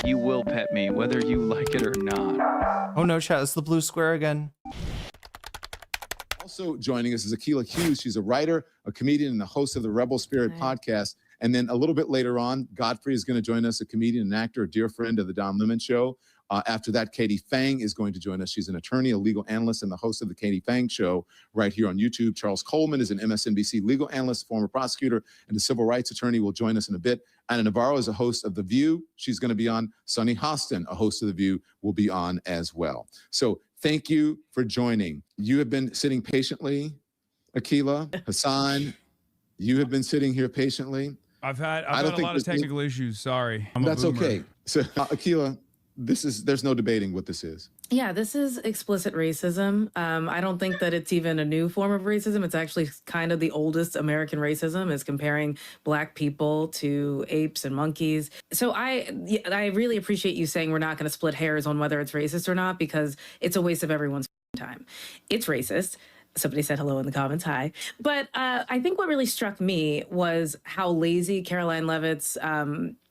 You will pet me, whether you like it or not. Oh no, chat, it's the blue square again. Also joining us is Akilah Hughes. She's a writer, a comedian, and the host of the Rebel Spirit podcast. And then a little bit later on, Godfrey is going to join us, a comedian and actor, a dear friend of the Don Lemon Show. After that, Katie Fang is going to join us. She's an attorney, a legal analyst, and the host of the Katie Fang Show right here on YouTube. Charles Coleman is an MSNBC legal analyst, former prosecutor, and a civil rights attorney, will join us in a bit. Anna Navarro is a host of The View. She's going to be on. Sonny Hostin, a host of The View, will be on as well. So thank you for joining. You have been sitting patiently, Akilah, Hassan. You have been sitting here patiently. I've had a lot of technical issues. Sorry. That's okay. So Akilah, there's no debating what this is. Yeah, this is explicit racism. I don't think that it's even a new form of racism. It's actually kind of the oldest American racism, is comparing Black people to apes and monkeys. So I really appreciate you saying we're not going to split hairs on whether it's racist or not, because it's a waste of everyone's time. It's racist. Somebody said hello in the comments, hi. But I think what really struck me was how lazy Caroline Leavitt's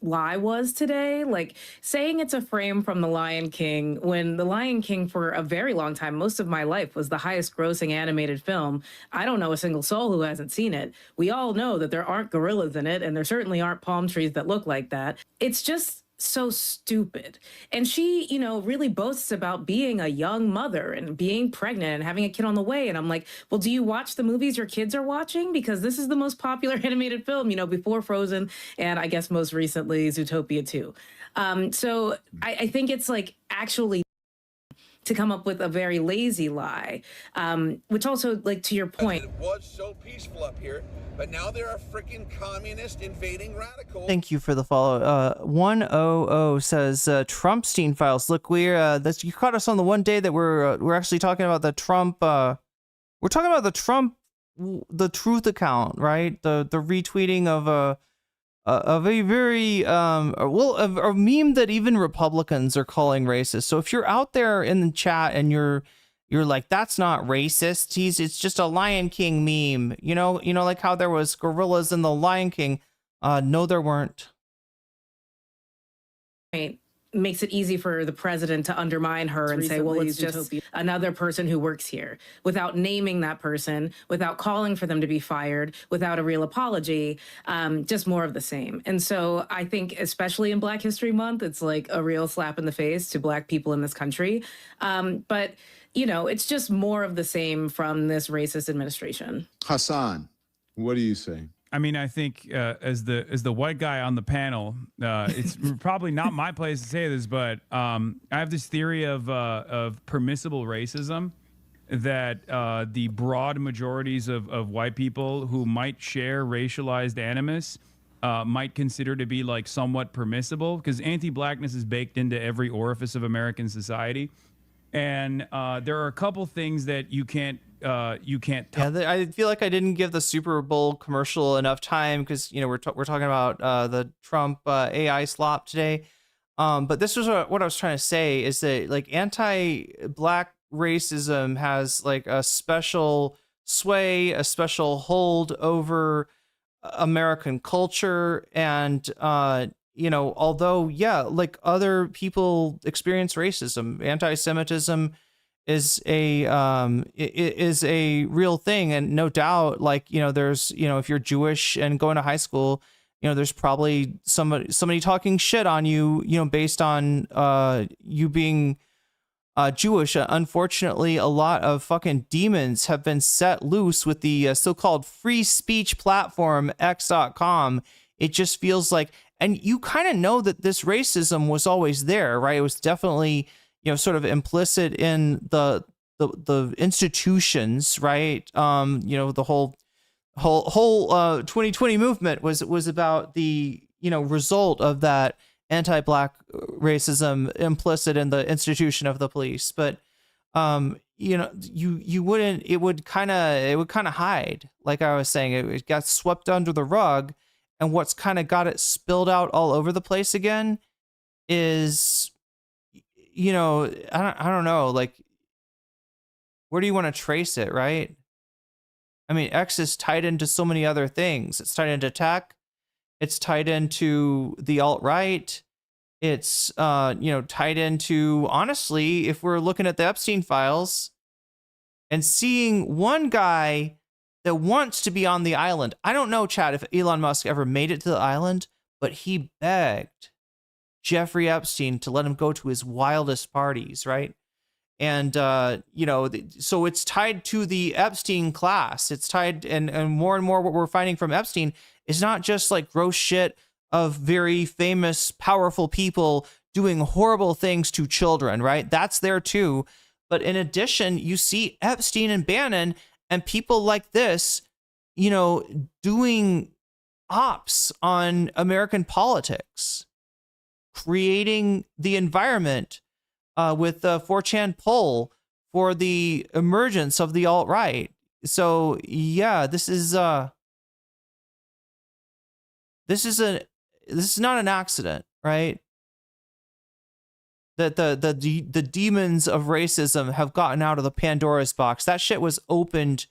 lie was today. Like, saying it's a frame from The Lion King, when The Lion King for a very long time, most of my life, was the highest grossing animated film. I don't know a single soul who hasn't seen it. We all know that there aren't gorillas in it, and there certainly aren't palm trees that look like that. It's just so stupid. And she, you know, really boasts about being a young mother and being pregnant and having a kid on the way. And I'm like, well, do you watch the movies your kids are watching? Because this is the most popular animated film, you know, before Frozen and I guess most recently Zootopia 2. So I think it's like actually to come up with a very lazy lie, which also, like, to your point, It was so peaceful up here, but now there are freaking communist invading radicals. Thank you for the follow. 100 says Trumpstein files. Look, that's, you caught us on the one day that we're actually talking about the Trump. We're talking about the Trump, the Truth account, right? The retweeting of a very a meme that even Republicans are calling racist. So if you're out there in the chat and you're like, that's not racist, it's just a Lion King meme, you know, like how there was gorillas in the Lion King. No, there weren't. right, makes it easy for the president to undermine her and say, well, it's just another person who works here, without naming that person, without calling for them to be fired, without a real apology, just more of the same. And so I think, especially in Black History Month, it's like a real slap in the face to Black people in this country. But, you know, it's just more of the same from this racist administration. Hassan, what do you say? I mean, I think as the white guy on the panel, it's probably not my place to say this, but I have this theory of permissible racism that the broad majorities of white people who might share racialized animus might consider to be like somewhat permissible, because anti-blackness is baked into every orifice of American society. And there are a couple things that you can't I feel like I didn't give the Super Bowl commercial enough time, because, you know, we're talking about the Trump AI slop today. But this was what I was trying to say, is that, like, anti-black racism has like a special sway, a special hold over American culture. And you know, although, yeah, like, other people experience racism, anti-Semitism is a real thing. And no doubt, like, you know, there's, you know, if you're Jewish and going to high school, you know, there's probably somebody talking shit on you, you know, based on you being Jewish. Unfortunately, a lot of fucking demons have been set loose with the so-called free speech platform X.com. It just feels like, and you kind of know that this racism was always there, right? It was definitely, you know, sort of implicit in the institutions, right? You know, the whole 2020 movement was about the, you know, result of that anti-black racism implicit in the institution of the police. But you know, it would kind of hide, like I was saying, it got swept under the rug. And what's kind of got it spilled out all over the place again is, you know, I don't know, like, where do you want to trace it, right? I mean, X is tied into so many other things. It's tied into tech. It's tied into the alt-right. It's, you know, tied into, honestly, if we're looking at the Epstein files and seeing one guy that wants to be on the island. I don't know, Chad, if Elon Musk ever made it to the island, but he begged Jeffrey Epstein to let him go to his wildest parties, right? And, you know, so it's tied to the Epstein class. It's tied, and more what we're finding from Epstein is not just like gross shit of very famous, powerful people doing horrible things to children, right? That's there too. But in addition, you see Epstein and Bannon and people like this, you know, doing ops on American politics, creating the environment with the 4chan poll for the emergence of the alt-right. So yeah, this is not an accident, right? That the demons of racism have gotten out of the Pandora's box. That shit was opened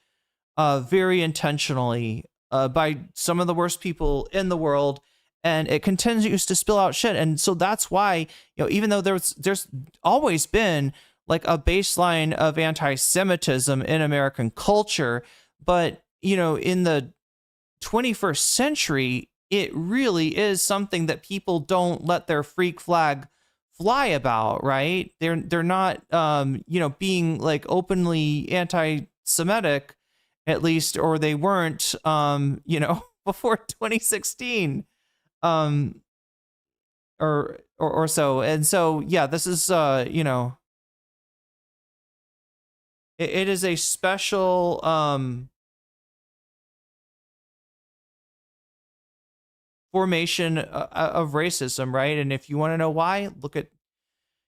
very intentionally by some of the worst people in the world, and it continues to spill out shit. And so that's why, you know, even though there's always been like a baseline of anti-Semitism in American culture, but, you know, in the 21st century, it really is something that people don't let their freak flag fly about, right? They're not being like openly anti-Semitic, at least, or they weren't before 2016 or so. And so yeah, this is it is a special formation of racism, right? And if you want to know why, look at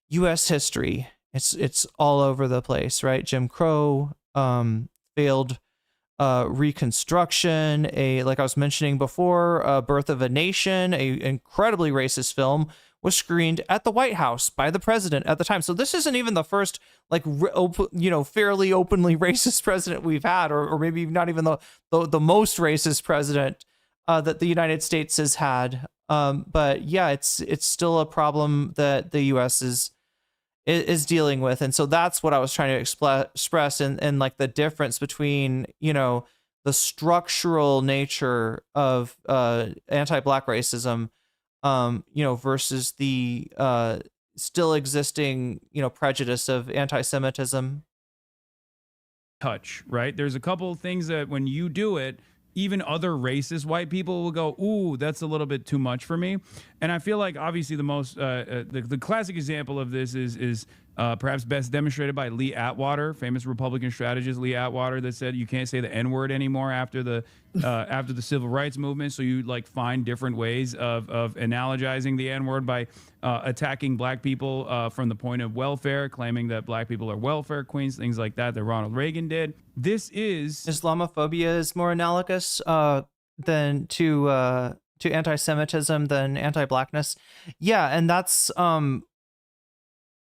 U.S. history. It's all over the place, right? Jim Crow, failed Reconstruction, like I was mentioning before, Birth of a Nation, a incredibly racist film, was screened at the White House by the president at the time. So this isn't even the first fairly openly racist president we've had, or maybe not even the most racist president that the United States has had. But yeah, it's still a problem that the U.S. is dealing with. And so that's what I was trying to express and like the difference between, the structural nature of anti-Black racism, versus the still existing, prejudice of anti-Semitism. Touch, right? There's a couple of things that when you do it, even other racist white people will go, ooh, that's a little bit too much for me. And I feel like obviously the most, the classic example of this is perhaps best demonstrated by Lee Atwater, famous Republican strategist Lee Atwater, that said you can't say the N-word anymore after the civil rights movement. So you like find different ways of analogizing the N-word by attacking Black people from the point of welfare, claiming that Black people are welfare queens, things like that Ronald Reagan did. This is Islamophobia is more analogous than to anti-Semitism than anti-Blackness. Yeah, and that's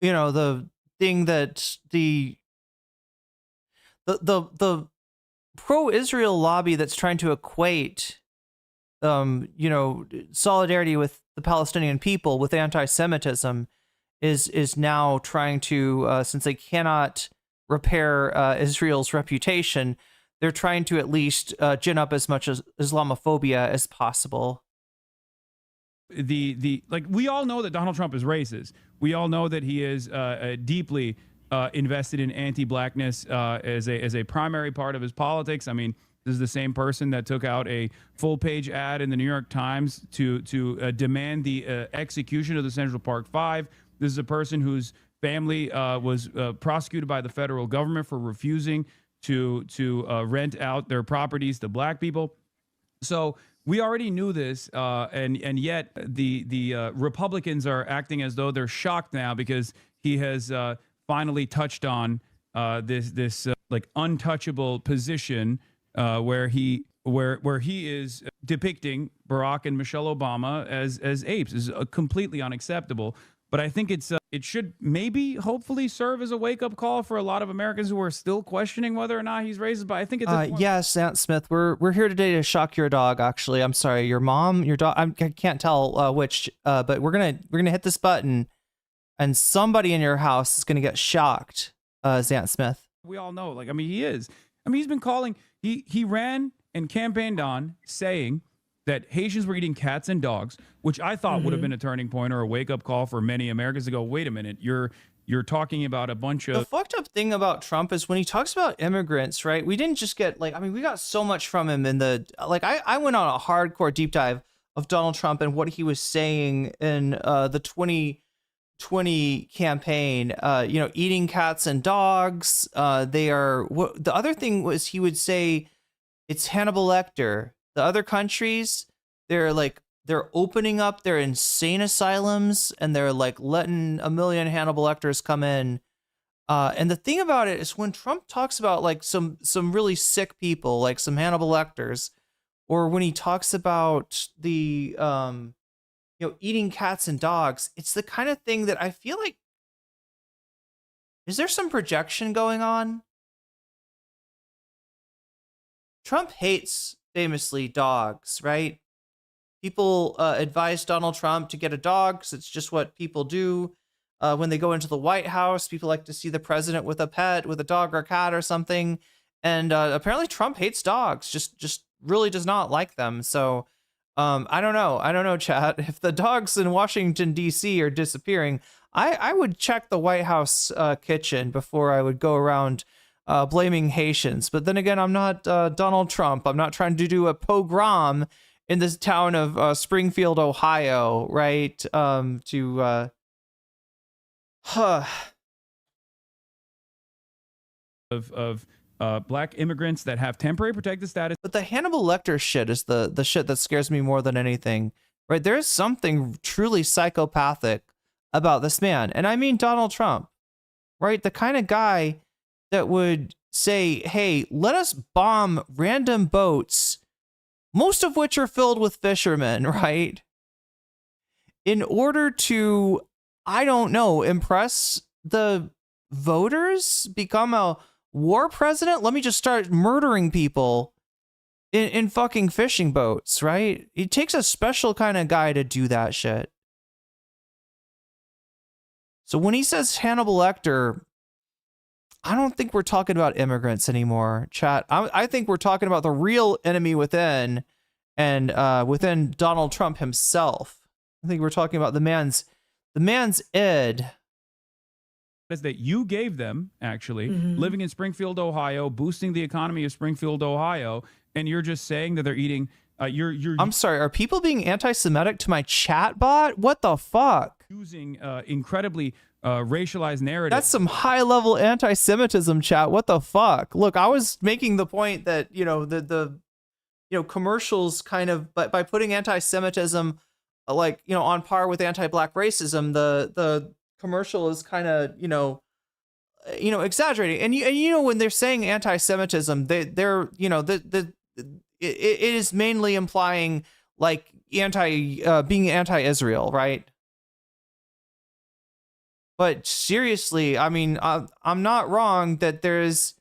the thing that the pro-Israel lobby that's trying to equate solidarity with the Palestinian people with anti-Semitism is now trying to, since they cannot repair Israel's reputation, they're trying to at least gin up as much as Islamophobia as possible. We all know that Donald Trump is racist. We all know that he is deeply invested in anti-Blackness as a primary part of his politics. I mean, this is the same person that took out a full-page ad in the New York Times to demand the execution of the Central Park Five. This is a person whose family was prosecuted by the federal government for refusing to rent out their properties to Black people. So we already knew this, and yet the Republicans are acting as though they're shocked now because he has finally touched on this like untouchable position where he is depicting Barack and Michelle Obama as apes is completely unacceptable. But I think it should maybe hopefully serve as a wake-up call for a lot of Americans who are still questioning whether or not he's racist. But I think at this point, yes, Aunt Smith, we're here today to shock your dog. Actually, I'm sorry, your mom, your dog. I can't tell which, but we're gonna hit this button, and somebody in your house is gonna get shocked. Aunt Smith. We all know, like, I mean, he is. I mean, he's been calling. He ran and campaigned on saying that Haitians were eating cats and dogs, which I thought would have been a turning point or a wake-up call for many Americans to go, wait a minute, you're talking about a bunch of... The fucked up thing about Trump is when he talks about immigrants, right? We didn't just get, we got so much from him in the... I went on a hardcore deep dive of Donald Trump and what he was saying in the 2020 campaign, eating cats and dogs. They are... The other thing was he would say, it's Hannibal Lecter. The other countries, they're opening up their insane asylums and they're like letting a million Hannibal Lecters come in. And the thing about it is when Trump talks about like some really sick people, like some Hannibal Lecters, or when he talks about the eating cats and dogs, it's the kind of thing that I feel like, is there some projection going on? Trump hates famously dogs, right? People advise Donald Trump to get a dog because it's just what people do. When they go into the White House, people like to see the president with a pet, with a dog or cat or something. And apparently Trump hates dogs, just really does not like them. So I don't know, chat. If the dogs in Washington D.C. are disappearing, I would check the White House kitchen before I would go around blaming Haitians. But then again, I'm not Donald Trump. I'm not trying to do a pogrom in this town of Springfield, Ohio, right? Of black immigrants that have temporary protected status. But the Hannibal Lecter shit is the shit that scares me more than anything, right? There's something truly psychopathic about this man. And I mean Donald Trump, right? The kind of guy that would say, hey, let us bomb random boats, most of which are filled with fishermen, right? In order to, I don't know, impress the voters, become a war president. Let me just start murdering people in fucking fishing boats, right? It takes a special kind of guy to do that shit. So when he says Hannibal Lecter, I don't think we're talking about immigrants anymore, chat. I think we're talking about the real enemy within, and within Donald Trump himself. I think we're talking about the man's id. Is that you gave them, actually, living in Springfield, Ohio, boosting the economy of Springfield, Ohio, and you're just saying that they're eating, I'm sorry, are people being anti-Semitic to my chat bot? What the fuck? Using incredibly racialized narrative. That's some high-level anti-Semitism, chat. What the fuck? Look, I was making the point that, the commercials kind of, by putting anti-Semitism, on par with anti-black racism, the commercial is kind of, exaggerating. And when they're saying anti-Semitism, they're it is mainly implying like being anti-Israel, right? But seriously, I mean, I'm not wrong that there's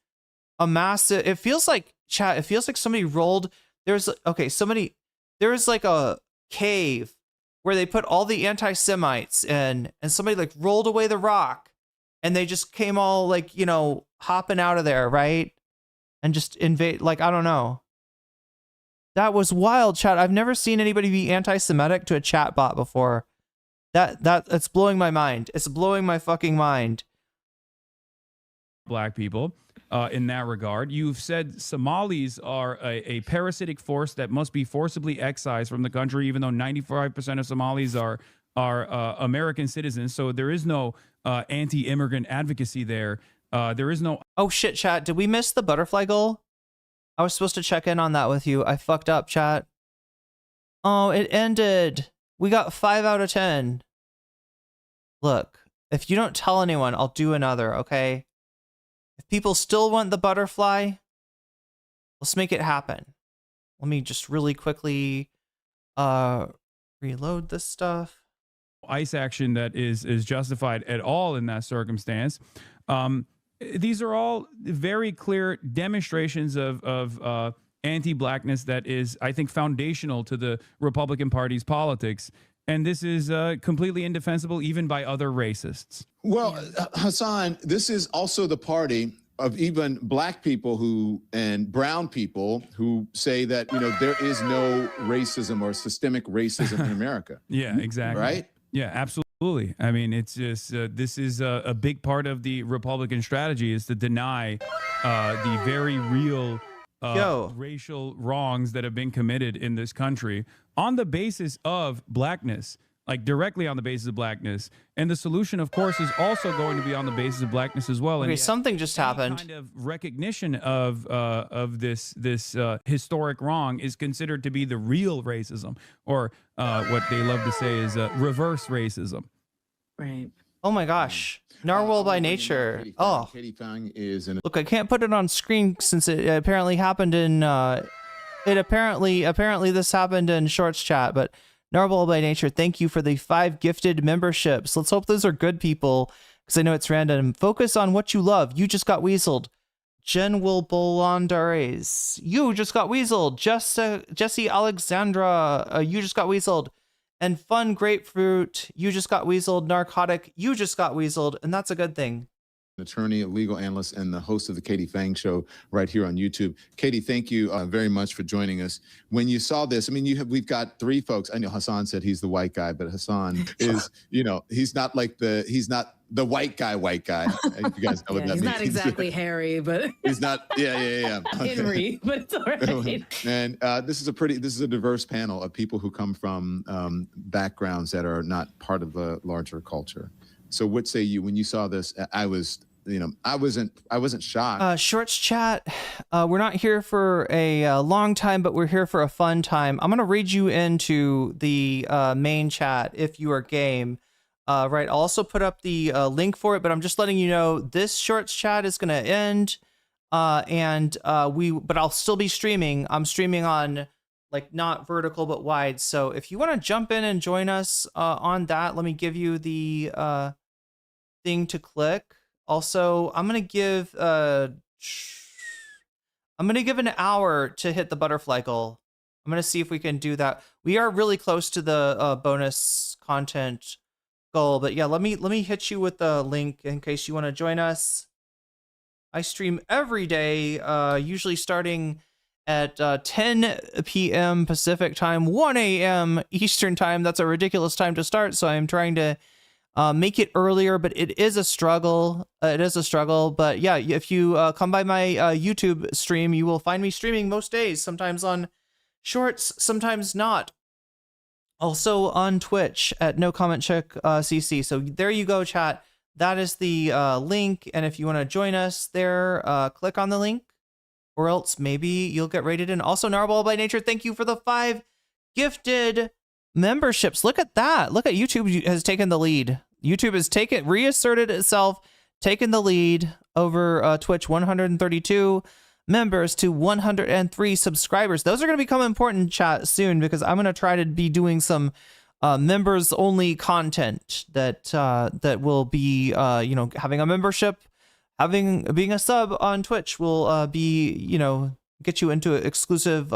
a massive. It feels like, chat. It feels like somebody rolled. There's like a cave where they put all the anti-Semites in, and somebody like rolled away the rock, and they just came all like, hopping out of there, right? And just invade, I don't know. That was wild, chat. I've never seen anybody be anti-Semitic to a chat bot before. That's blowing my mind. It's blowing my fucking mind. Black people. In that regard, you've said Somalis are a parasitic force that must be forcibly excised from the country, even though 95% of Somalis are American citizens. So there is no anti-immigrant advocacy there. There is no. Oh shit, chat. Did we miss the butterfly goal? I was supposed to check in on that with you. I fucked up, chat. Oh, it ended. We got 5 out of 10. Look, if you don't tell anyone, I'll do another, okay? If people still want the butterfly, let's make it happen. Let me just really quickly reload this stuff. ICE action that is justified at all in that circumstance. These are all very clear demonstrations of anti-blackness that is, I think, foundational to the Republican Party's politics. And this is completely indefensible even by other racists. Well, Hassan, this is also the party of even black people and brown people who say that, there is no racism or systemic racism in America. Yeah, exactly. Right? Yeah, absolutely. I mean, it's just this is a big part of the Republican strategy is to deny the very real racial wrongs that have been committed in this country on the basis of blackness, like directly on the basis of blackness. And the solution, of course, is also going to be on the basis of blackness as well. Okay, and something just happened. Kind of recognition of this historic wrong is considered to be the real racism, or what they love to say is reverse racism. Right. Oh my gosh. Narwhal by nature. Oh. Katie Fang is in. Look, I can't put it on screen since it apparently happened in apparently this happened in Shorts chat, but Narwhal by nature, thank you for the 5 gifted memberships. Let's hope those are good people, because I know it's random. Focus on what you love. You just got weaseled. Jen will Bolandares. You just got weaseled. Jesse Alexandra, you just got weaseled. And Fun Grapefruit, you just got weaseled. Narcotic, you just got weaseled. And that's a good thing. attorney, a legal analyst, and the host of the Katie Fang Show right here on YouTube. Katie, thank you very much for joining us. When you saw this, I mean, we've got three folks. I know Hassan said he's the white guy, but Hassan is, he's not the white guy. You guys know what that means. He's not exactly Harry, but he's not. Yeah. Henry, but it's all right. And this is a diverse panel of people who come from backgrounds that are not part of the larger culture. So what say you when you saw this? I wasn't shocked. Shorts chat. We're not here for a long time, but we're here for a fun time. I'm gonna read you into the main chat if you are game. Right. I'll also put up the link for it, but I'm just letting you know this shorts chat is gonna end. But I'll still be streaming. I'm streaming on like not vertical but wide. So if you want to jump in and join us on that, let me give you the thing to click. Also, I'm gonna give an hour to hit the butterfly goal. I'm gonna see if we can do that. We are really close to the bonus content goal, but yeah, let me hit you with the link in case you want to join us. I stream every day, usually starting at 10 p.m. Pacific time, 1 a.m. Eastern time. That's a ridiculous time to start, so I'm trying to make it earlier, but it is a struggle. But yeah, if you come by my YouTube stream, you will find me streaming most days, sometimes on Shorts, sometimes not. Also on Twitch at nocommentchick CC. So there you go, chat. That is the link, and if you want to join us there, click on the link, or else maybe you'll get rated in. Also, Narwhal by Nature, thank you for the 5 gifted memberships. Look at that. Look at YouTube has taken the lead. YouTube has reasserted itself, taken the lead over Twitch. 132 members to 103 subscribers. Those are going to become important, chat, soon, because I'm going to try to be doing some members only content that will be having a membership, being a sub on Twitch will be get you into exclusive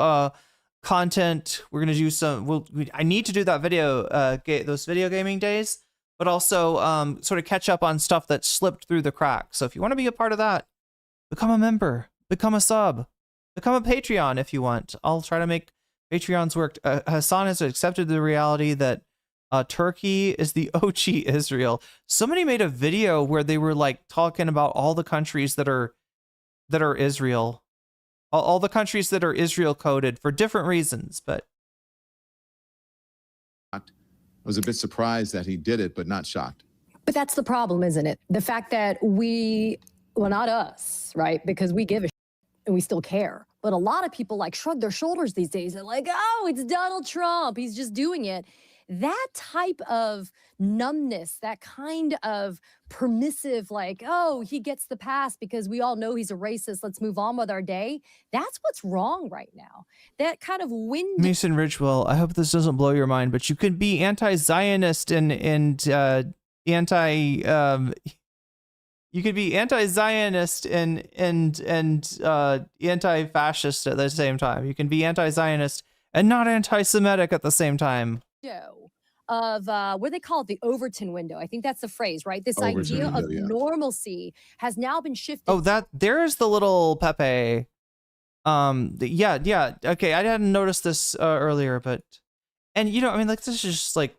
content. We're gonna do some. I need to do that those video gaming days, but also sort of catch up on stuff that slipped through the cracks. So if you want to be a part of that, become a member, become a sub, become a Patreon if you want. I'll try to make Patreons work. Hassan has accepted the reality that Turkey is the OG Israel. Somebody made a video where they were like talking about all the countries that are Israel. All the countries that are Israel coded for different reasons, but I was a bit surprised that he did it, but not shocked. But that's the problem, isn't it? The fact that not us, right? Because we give a shit and we still care. But a lot of people like shrug their shoulders these days. They're like, oh, it's Donald Trump. He's just doing it. That type of numbness, that kind of permissive, like, oh, he gets the pass because we all know he's a racist. Let's move on with our day. That's what's wrong right now. That kind of wind. Mason Ridgewell, I hope this doesn't blow your mind, but you can be anti-Zionist and you could be anti-Zionist and anti-fascist at the same time. You can be anti-Zionist and not anti-Semitic at the same time. Of what they call it, the Overton window. I think that's the phrase, right? This idea of normalcy has now been shifted. Oh, there's the little Pepe. Yeah. Okay, I hadn't noticed this earlier, but like this is just like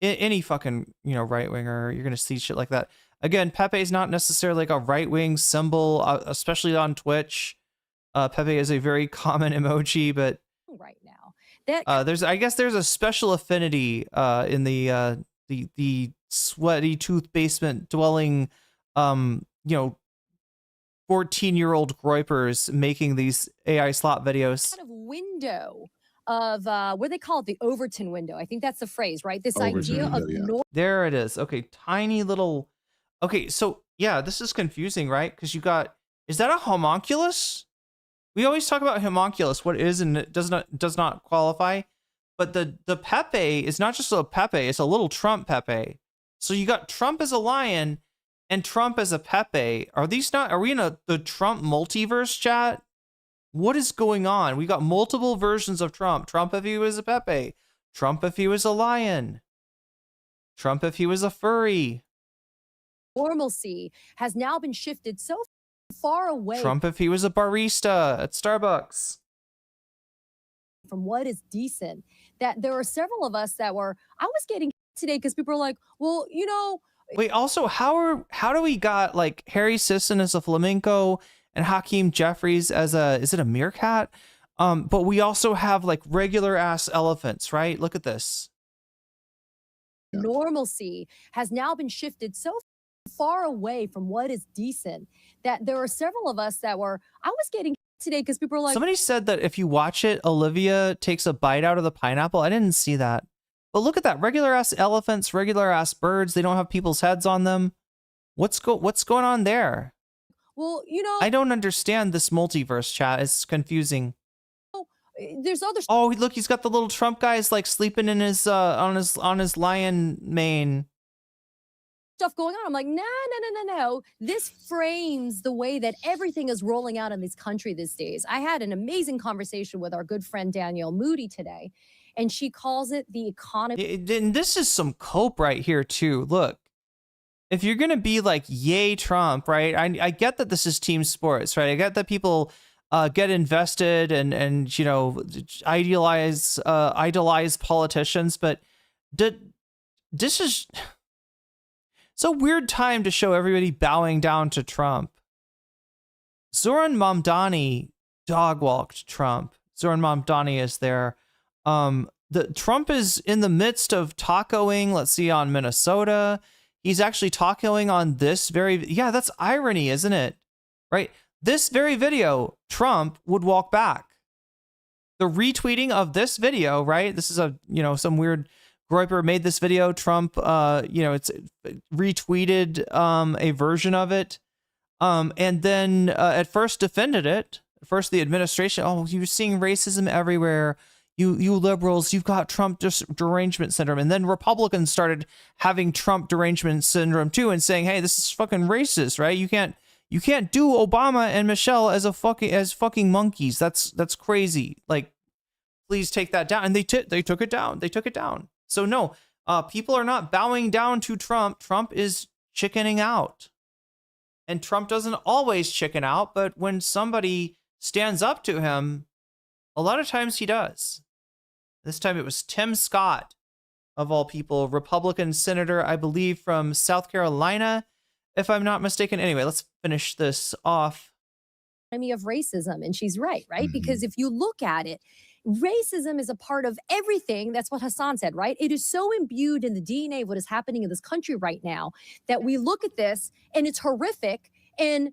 any fucking right winger, you're gonna see shit like that. Again, Pepe is not necessarily like a right wing symbol, especially on Twitch. Pepe is a very common emoji, but right now. There's a special affinity in the sweaty tooth basement dwelling 14-year-old groypers making these AI slop videos. Kind of window of what they call it, the Overton window. I think that's the phrase, right? This Overton idea window, of there it is. Okay, tiny little. Okay, so yeah, this is confusing, right? Because is that a homunculus? We always talk about homunculus, what is and it does not qualify. But the Pepe is not just a Pepe, it's a little Trump Pepe. So you got Trump as a lion and Trump as a Pepe. Are we in the Trump multiverse, chat? What is going on? We got multiple versions of Trump. Trump if he was a Pepe. Trump if he was a lion. Trump if he was a furry. normalcy has now been shifted so far away Trump if he was a barista at Starbucks. from what is decent that there are several of us that were, I was getting today because people are like, well, you know. Wait, also, how do we got like Harry Sisson as a flamenco and Hakeem Jeffries as is it a meerkat? But we also have like regular ass elephants, right? Look at this. Normalcy has now been shifted so far away from what is decent that there are several of us that were, I was getting today because people are like, somebody said that if you watch it, Olivia takes a bite out of the pineapple. I didn't see that. But look at that. Regular ass elephants, regular ass birds. They don't have people's heads on them. What's going on there? well, you know, I don't understand this multiverse, chat. It's confusing. there's other Oh, look, he's got the little Trump guys like sleeping in his on his lion mane. stuff going on. I'm like, no. This frames the way that everything is rolling out in this country these days. I had an amazing conversation with our good friend Danielle Moody today, and she calls it the economy. And this is some cope right here too. Look, if you're gonna be like, yay Trump, right? I get that this is team sports, right? I get that people get invested and you know idolize politicians, but this is. It's a weird time to show everybody bowing down to Trump. Zoran Mamdani dog-walked Trump. Zoran Mamdani is there. The Trump is in the midst of tacoing, let's see, on Minnesota. He's actually tacoing on this very, yeah, that's irony, isn't it? Right? This very video, Trump would walk back. The retweeting of this video, right? This is some weird Groyper made this video. Trump, it's retweeted a version of it, and then at first defended it. First, the administration, oh, you're seeing racism everywhere. You liberals, you've got Trump derangement syndrome. And then Republicans started having Trump derangement syndrome too, and saying, hey, this is fucking racist, right? You can't do Obama and Michelle as fucking monkeys. That's crazy. Like, please take that down. And they took it down. They took it down. So no, people are not bowing down to Trump. Trump is chickening out. And Trump doesn't always chicken out, but when somebody stands up to him, a lot of times he does. This time it was Tim Scott, of all people, Republican senator, I believe, from South Carolina, if I'm not mistaken. Anyway, let's finish this off. Of racism, and she's right? Because if you look at it, racism is a part of everything. That's what Hassan said, right? It is so imbued in the DNA of what is happening in this country right now that we look at this and it's horrific. And,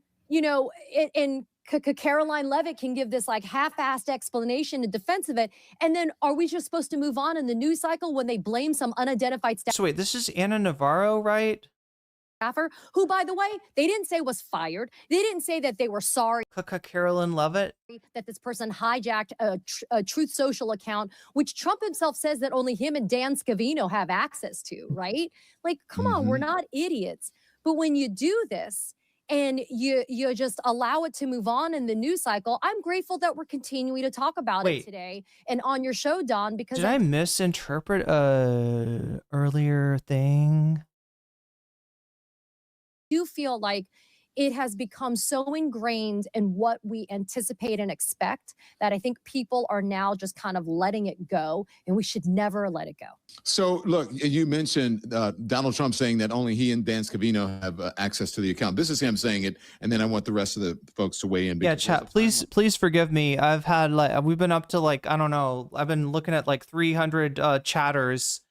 Caroline Levitt can give this like half-assed explanation in defense of it. And then are we just supposed to move on in the news cycle when they blame some unidentified So wait, this is Anna Navarro, right? staffer, who, by the way, they didn't say was fired. They didn't say that they were sorry Carolyn Levitt, that this person hijacked a Truth Social account, which Trump himself says that only him and Dan Scavino have access to, right? Like, come on, we're not idiots. But when you do this and you just allow it to move on in the news cycle, I'm grateful that we're continuing to talk about it today and on your show, Don, because did I misinterpret a earlier thing? Do feel like it has become so ingrained in what we anticipate and expect that I think people are now just kind of letting it go, and we should never let it go. So look, you mentioned Donald Trump saying that only he and Dan Scavino have access to the account. This is him saying it, and then I want the rest of the folks to weigh in. Yeah, chat, please forgive me. I've had we've been up to I don't know, I've been looking at 300 chatters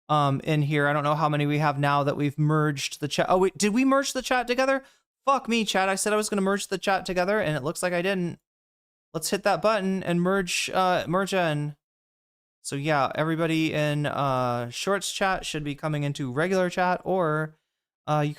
in here. I don't know how many we have now that we've merged the chat. Oh wait, did we merge the chat together? Fuck me, chat. I said I was going to merge the chat together, and it looks like I didn't. Let's hit that button and merge in. So yeah, everybody in Shorts chat should be coming into regular chat, or you